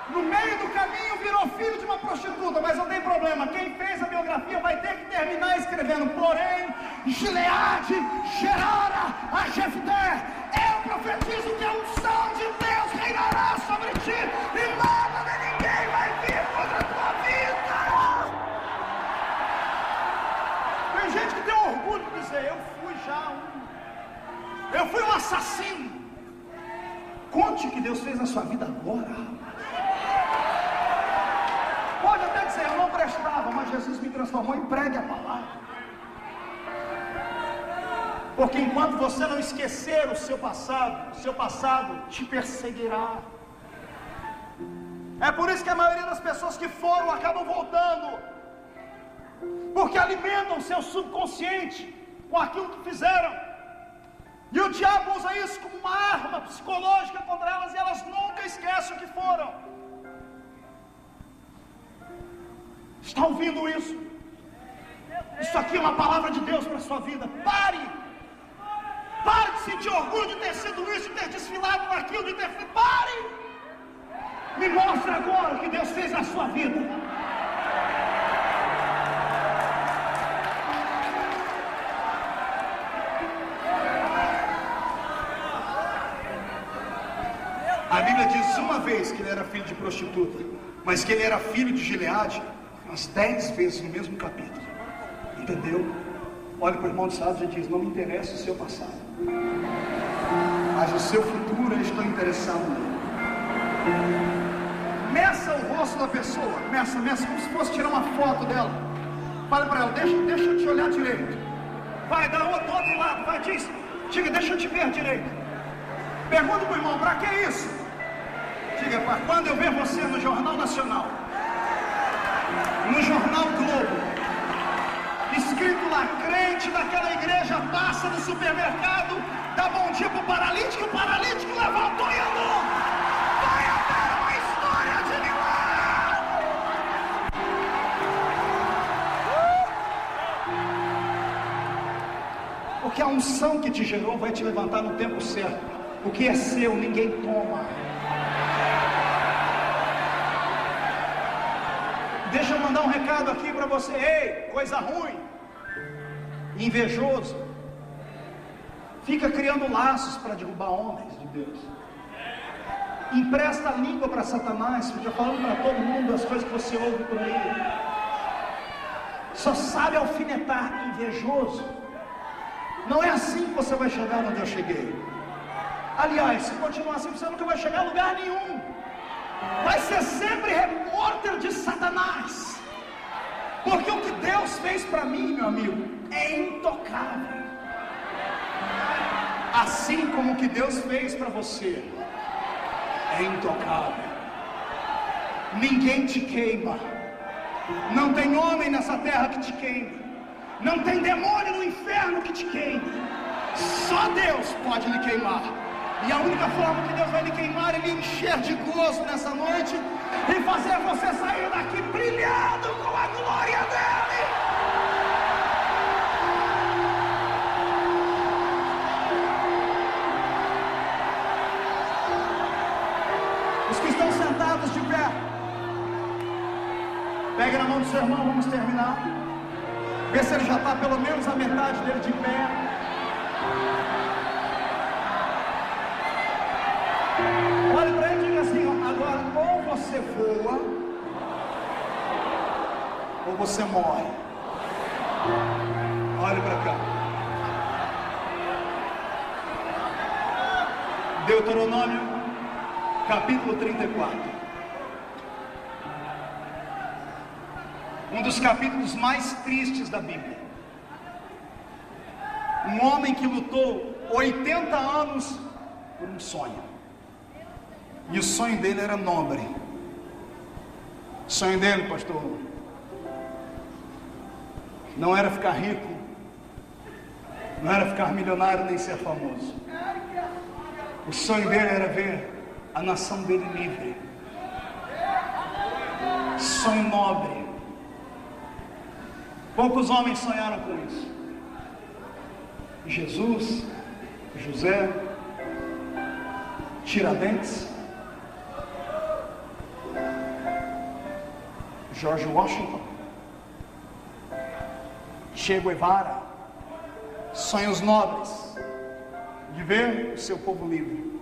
No meio do caminho virou filho de uma prostituta, mas não tem problema, quem fez a biografia vai ter que terminar escrevendo: porém, Gileade gerara a Jefté. Eu profetizo que a unção de Deus reinará sobre ti, e nada nem ninguém vai vir contra a tua vida. Tem gente que tem orgulho de dizer: eu fui um assassino. Conte o que Deus fez na sua vida agora. Pode até dizer: eu não prestava, mas Jesus me transformou, e pregue a palavra. Porque enquanto você não esquecer o seu passado te perseguirá. É por isso que a maioria das pessoas que foram acabam voltando, porque alimentam seu subconsciente com aquilo que fizeram. E o diabo usa isso como uma arma psicológica contra elas, e elas nunca esquecem o que foram. Está ouvindo isso? Isso aqui é uma palavra de Deus para a sua vida. Pare de sentir orgulho de ter sido isso, de ter desfilado naquilo, de ter feito. Pare! Me mostre agora o que Deus fez na sua vida. A Bíblia diz uma vez que ele era filho de prostituta, mas que ele era filho de Gileade umas 10 vezes no mesmo capítulo. Entendeu? Olha para o irmão do lado e diz: não me interessa o seu passado, mas o seu futuro eu estou interessado nele. Meça o rosto da pessoa, meça como se fosse tirar uma foto dela. Fale para ela: deixa eu te olhar direito. Vai, dá do outro lado, vai, diga, deixa eu te ver direito. Pergunta para o irmão: para que isso? Diga: para quando eu ver você no Jornal Nacional, no Jornal Globo, escrito lá: crente daquela igreja passa no supermercado, dá bom dia pro paralítico, o paralítico levantou e andou. Vai haver uma história de milagre. Porque a unção que te gerou vai te levantar no tempo certo. O que é seu, ninguém toma. Deixa eu mandar um recado aqui para você. Ei, coisa ruim, invejoso, fica criando laços para derrubar homens de Deus. Empresta a língua para Satanás, fica falando para todo mundo as coisas que você ouve por aí. Só sabe alfinetar, invejoso. Não é assim que você vai chegar onde eu cheguei. Aliás, se continuar assim, você nunca vai chegar a lugar nenhum. Vai ser sempre repórter de Satanás. Porque o que Deus fez para mim, meu amigo, é intocável. Assim como o que Deus fez para você é intocável. Ninguém te queima. Não tem homem nessa terra que te queime. Não tem demônio no inferno que te queime. Só Deus pode lhe queimar. E a única forma que Deus vai lhe queimar é lhe encher de gozo nessa noite e fazer você sair daqui brilhando com a glória dele. Os que estão sentados de pé, pegue na mão do seu irmão, vamos terminar. Vê se ele já está pelo menos a metade dele de pé. Olhe para ele e diga assim: agora ou você voa ou você morre. Olhe para cá. Deuteronômio capítulo 34. Um dos capítulos mais tristes da Bíblia. Um homem que lutou 80 anos por um sonho. E o sonho dele era nobre. O sonho dele, pastor, não era ficar rico, não era ficar milionário nem ser famoso. O sonho dele era ver a nação dele livre. Sonho nobre. Poucos homens sonharam com isso. Jesus, José, Tiradentes, George Washington, Che Guevara. Sonhos nobres de ver o seu povo livre.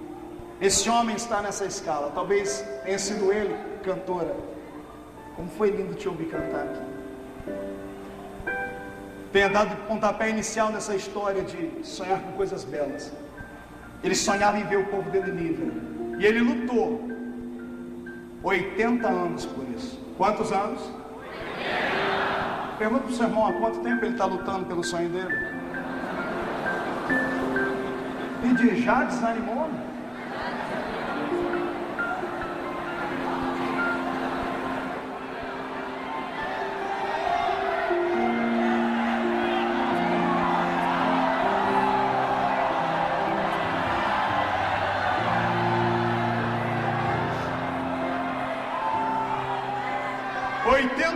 Esse homem está nessa escala. Talvez tenha sido ele, cantora. Como foi lindo te ouvir cantar aqui. Tenha dado pontapé inicial nessa história de sonhar com coisas belas. Ele sonhava em ver o povo dele livre. E ele lutou 80 anos por isso. Quantos anos? 80. Pergunta para o seu irmão: há quanto tempo ele está lutando pelo sonho dele? Rapidinho, já desanimou?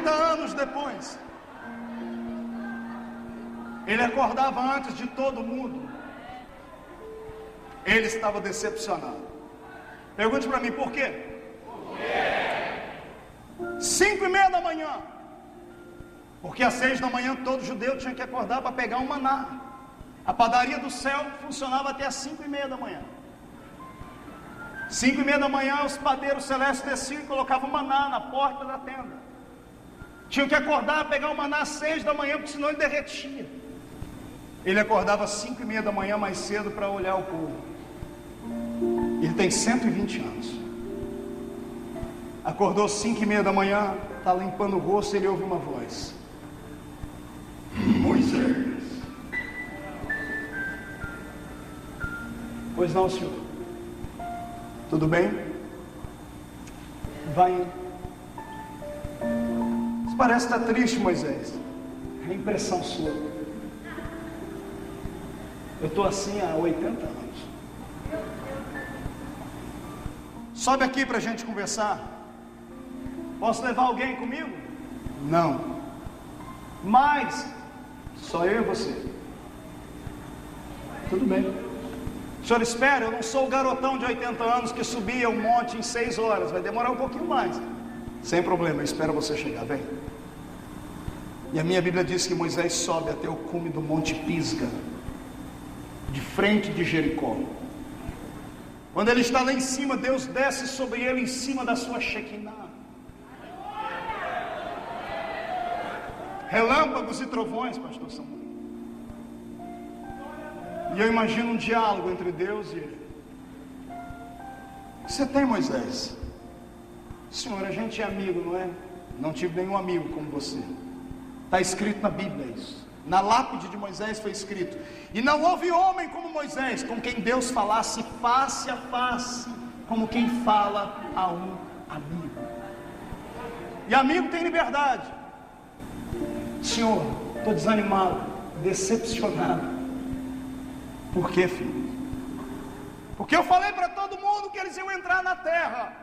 Anos depois, ele acordava antes de todo mundo. Ele estava decepcionado. Pergunte para mim, por quê? 5:30 da manhã. Porque às 6 da manhã todo judeu tinha que acordar para pegar um maná. A padaria do céu funcionava até às 5:30 da manhã. 5:30 da manhã os padeiros celestes desciam e colocavam maná na porta da tenda. Tinham que acordar, pegar o maná às 6 da manhã, porque senão ele derretia. Ele acordava às 5:30 da manhã mais cedo para olhar o povo. Ele tem 120 anos. Acordou às 5:30 da manhã, está limpando o rosto e ele ouve uma voz. Moisés. Pois não, senhor. Tudo bem? Vai. Parece estar triste, Moisés. É impressão sua. Eu estou assim há 80 anos. Sobe aqui para a gente conversar. Posso levar alguém comigo? Não. Mas só eu e você. Tudo bem. O senhor espera, eu não sou o garotão de 80 anos que subia um monte em 6 horas. Vai demorar um pouquinho mais. Sem problema, eu espero você chegar, vem. E a minha Bíblia diz que Moisés sobe até o cume do Monte Pisga, de frente de Jericó. Quando ele está lá em cima, Deus desce sobre ele em cima da sua Shekinah. Relâmpagos e trovões, pastor Samuel. E eu imagino um diálogo entre Deus e ele. Você tem, Moisés? Senhor, a gente é amigo, não é? Não tive nenhum amigo como você. Está escrito na Bíblia isso. Na lápide de Moisés foi escrito: e não houve homem como Moisés, com quem Deus falasse face a face, como quem fala a um amigo. E amigo tem liberdade. Senhor, estou desanimado, decepcionado. Por quê, filho? Porque eu falei para todo mundo que eles iam entrar na terra.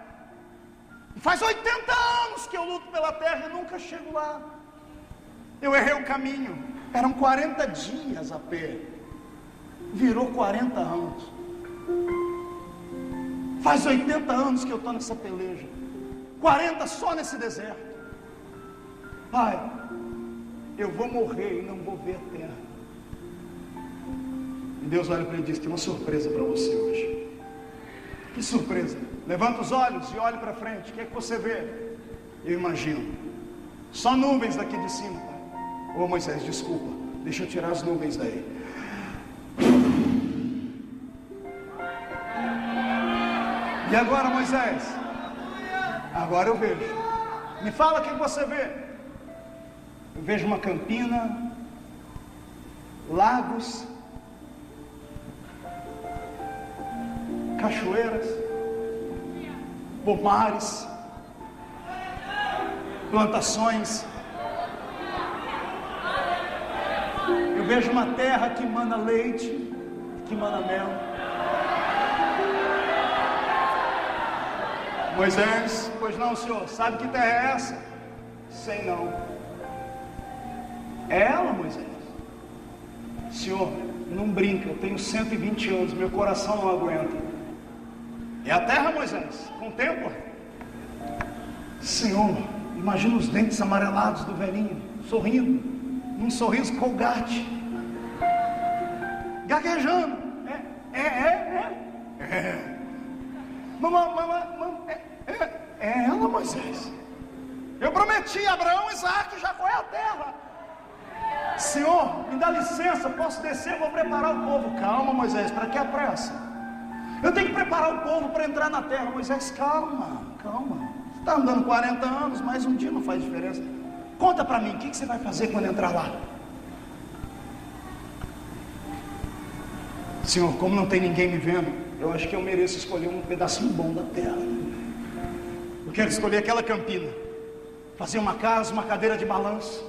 E faz 80 anos que eu luto pela terra e nunca chego lá. Eu errei o caminho. Eram 40 dias a pé. Virou 40 anos. Faz 80 anos que eu estou nessa peleja. 40 só nesse deserto. Pai, eu vou morrer e não vou ver a terra. E Deus olha para ele e diz: tem uma surpresa para você hoje. Que surpresa? Levanta os olhos e olhe para frente. O que é que você vê? Eu imagino só nuvens daqui de cima, pai. Ô Moisés, desculpa, deixa eu tirar as nuvens daí. E agora, Moisés? Agora eu vejo. Me fala o que você vê. Eu vejo uma campina, lagos, cachoeiras, pomares, plantações. Eu vejo uma terra que mana leite, que mana mel. Moisés, pois não, senhor, sabe que terra é essa? Sei não. É ela, Moisés? Senhor, não brinca, eu tenho 120 anos, meu coração não aguenta. É a terra, Moisés, com o tempo. Senhor, imagina os dentes amarelados do velhinho, sorrindo, num sorriso colgate, gaguejando. É ela, Moisés. Eu prometi a Abraão, Isaac e Jacó é a terra. Senhor, me dá licença, posso descer, eu vou preparar o povo. Calma, Moisés, para que a pressa? Eu tenho que preparar o povo para entrar na terra. Moisés, calma. Você está andando 40 anos, mais um dia não faz diferença. Conta para mim, o que você vai fazer quando entrar lá? Senhor, como não tem ninguém me vendo, eu acho que eu mereço escolher um pedacinho bom da terra. Eu quero escolher aquela campina, fazer uma casa, uma cadeira de balanço.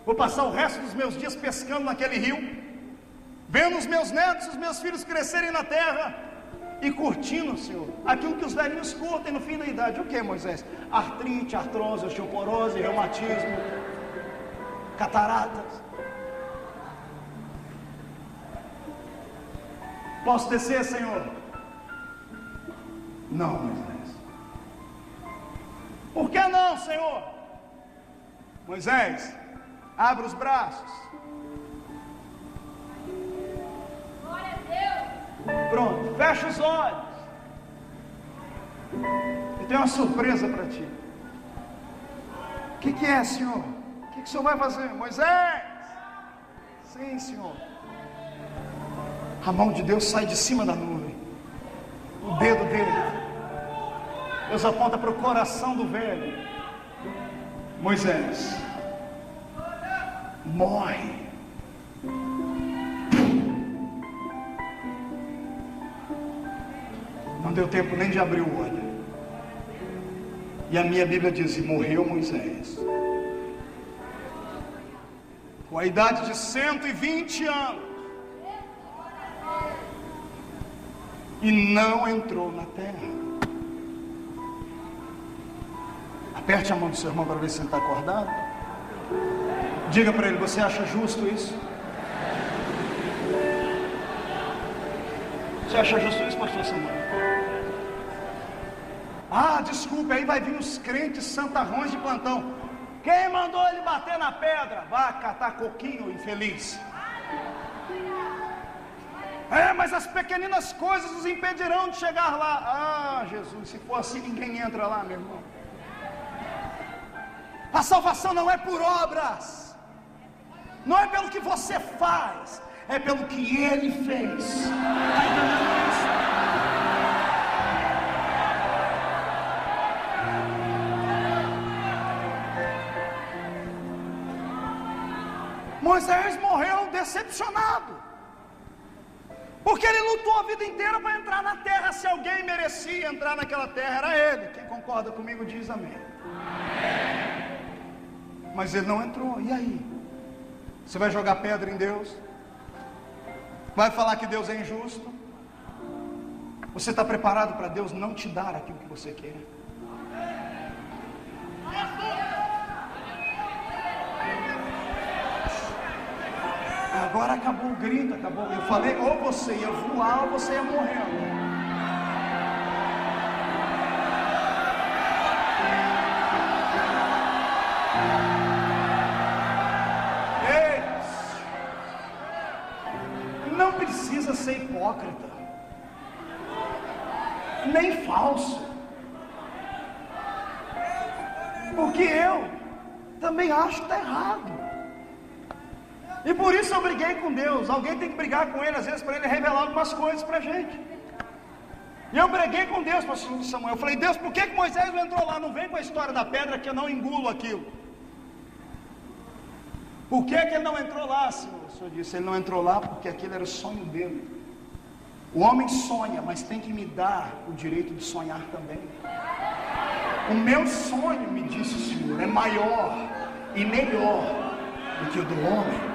Vou passar o resto dos meus dias pescando naquele rio, vendo os meus netos, os meus filhos crescerem na terra e curtindo, Senhor, aquilo que os velhinhos curtem no fim da idade. O que, Moisés? Artrite, artrose, osteoporose, reumatismo, cataratas. Posso descer, Senhor? Não, Moisés. Por que não, Senhor? Moisés, abre os braços. Glória a Deus. Pronto, fecha os olhos. Eu tenho uma surpresa para ti. O que é, Senhor? O que o Senhor vai fazer? Moisés! Sim, Senhor. A mão de Deus sai de cima da nuvem. O dedo dele. Deus aponta para o coração do velho. Moisés, morre. Não deu tempo nem de abrir o olho. E a minha Bíblia diz: e morreu Moisés, com a idade de 120 anos, e não entrou na terra. Aperte a mão do seu irmão para ver se ele está acordado. Diga para ele: você acha justo isso? Você acha justo isso, pastor Samuel? Ah, desculpe, aí vai vir os crentes santarrões de plantão. Quem mandou ele bater na pedra? Vá catar coquinho, infeliz. Mas as pequeninas coisas nos impedirão de chegar lá. Ah, Jesus, se for assim, ninguém entra lá, meu irmão. A salvação não é por obras, não é pelo que você faz, é pelo que Ele fez. Moisés morreu decepcionado, porque ele lutou a vida inteira para entrar na terra. Se alguém merecia entrar naquela terra, era ele. Quem concorda comigo diz amém. Mas ele não entrou. E aí? Você vai jogar pedra em Deus? Vai falar que Deus é injusto? Você está preparado para Deus não te dar aquilo que você quer? Agora acabou o grito, acabou. Eu falei, ou você ia voar ou você ia morrer. Ei, não precisa ser hipócrita, nem falso, porque eu também acho que está errado. E por isso eu briguei com Deus. Alguém tem que brigar com Ele, às vezes, para Ele revelar algumas coisas para a gente. E eu briguei com Deus, pastor Samuel. Eu falei: Deus, por que Moisés não entrou lá? Não vem com a história da pedra que eu não engulo aquilo. Por que ele não entrou lá, Senhor? O Senhor disse: ele não entrou lá porque aquele era o sonho dele. O homem sonha, mas tem que me dar o direito de sonhar também. O meu sonho, me disse o Senhor, é maior e melhor do que o do homem.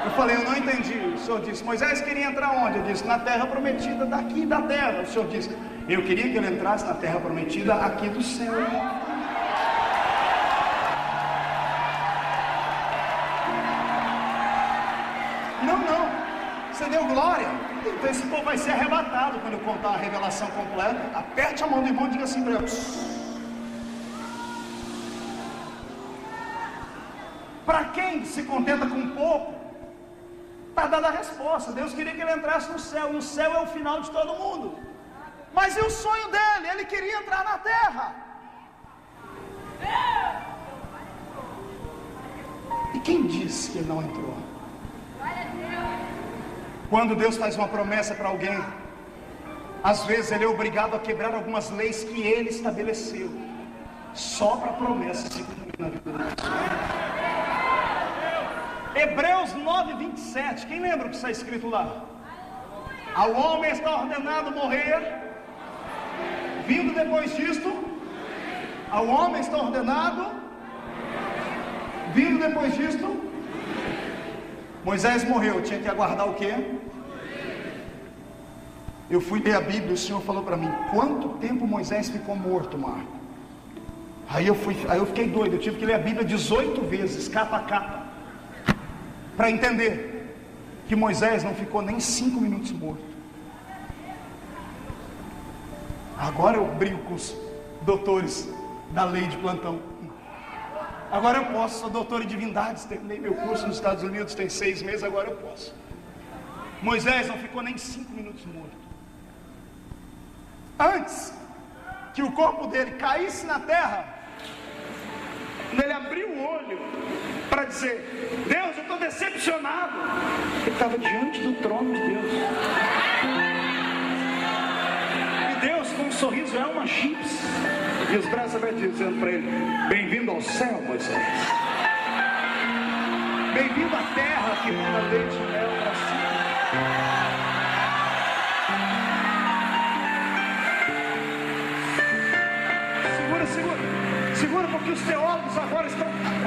Eu falei: eu não entendi. O Senhor disse: Moisés queria entrar onde? Eu disse: na terra prometida daqui da terra. O Senhor disse: eu queria que ele entrasse na terra prometida aqui do céu. Não, você deu glória. Então esse povo vai ser arrebatado quando eu contar a revelação completa. Aperte a mão do irmão e diga assim para ele: para quem se contenta com pouco, está dada a resposta. Deus queria que ele entrasse no céu, e o céu é o final de todo mundo. Mas e o sonho dele? Ele queria entrar na terra. E quem disse que ele não entrou? Quando Deus faz uma promessa para alguém, às vezes ele é obrigado a quebrar algumas leis que ele estabeleceu, só para a promessa se cumprir na vida da pessoa. Hebreus 9:27. Quem lembra o que está escrito lá? Ao homem está ordenado morrer. Vindo depois disto, ao homem está ordenado. Vindo depois disto, Moisés morreu. Tinha que aguardar o quê? Eu fui ler a Bíblia e o Senhor falou para mim: quanto tempo Moisés ficou morto, Marco? Aí eu fiquei doido. Eu tive que ler a Bíblia 18 vezes, capa a capa, para entender que Moisés não ficou nem 5 minutos morto. Agora eu brigo com os doutores da lei de plantão. Agora eu posso, sou doutor em divindades, terminei meu curso nos Estados Unidos, tem 6 meses, agora eu posso. Moisés não ficou nem 5 minutos morto. Antes que o corpo dele caísse na terra, quando ele abriu o olho para dizer: Deus, eu estou decepcionado, ele estava diante do trono de Deus. E Deus, com um sorriso, é uma chips, e os braços abertos dizendo para ele: bem-vindo ao céu, Moisés. Bem-vindo à terra que mana leite e mel para si. Segura, porque os teólogos agora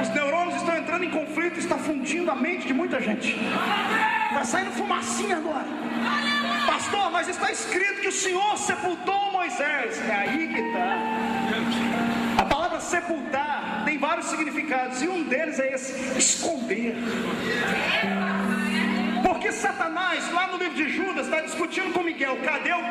os neurônios estão entrando em conflito, está fundindo a mente de muita gente. Está saindo fumacinha agora. Pastor, mas está escrito que o Senhor sepultou Moisés. É aí que está. A palavra sepultar tem vários significados, e um deles é esse: esconder. Porque Satanás, lá no livro de Judas, está discutindo com Miguel: cadê o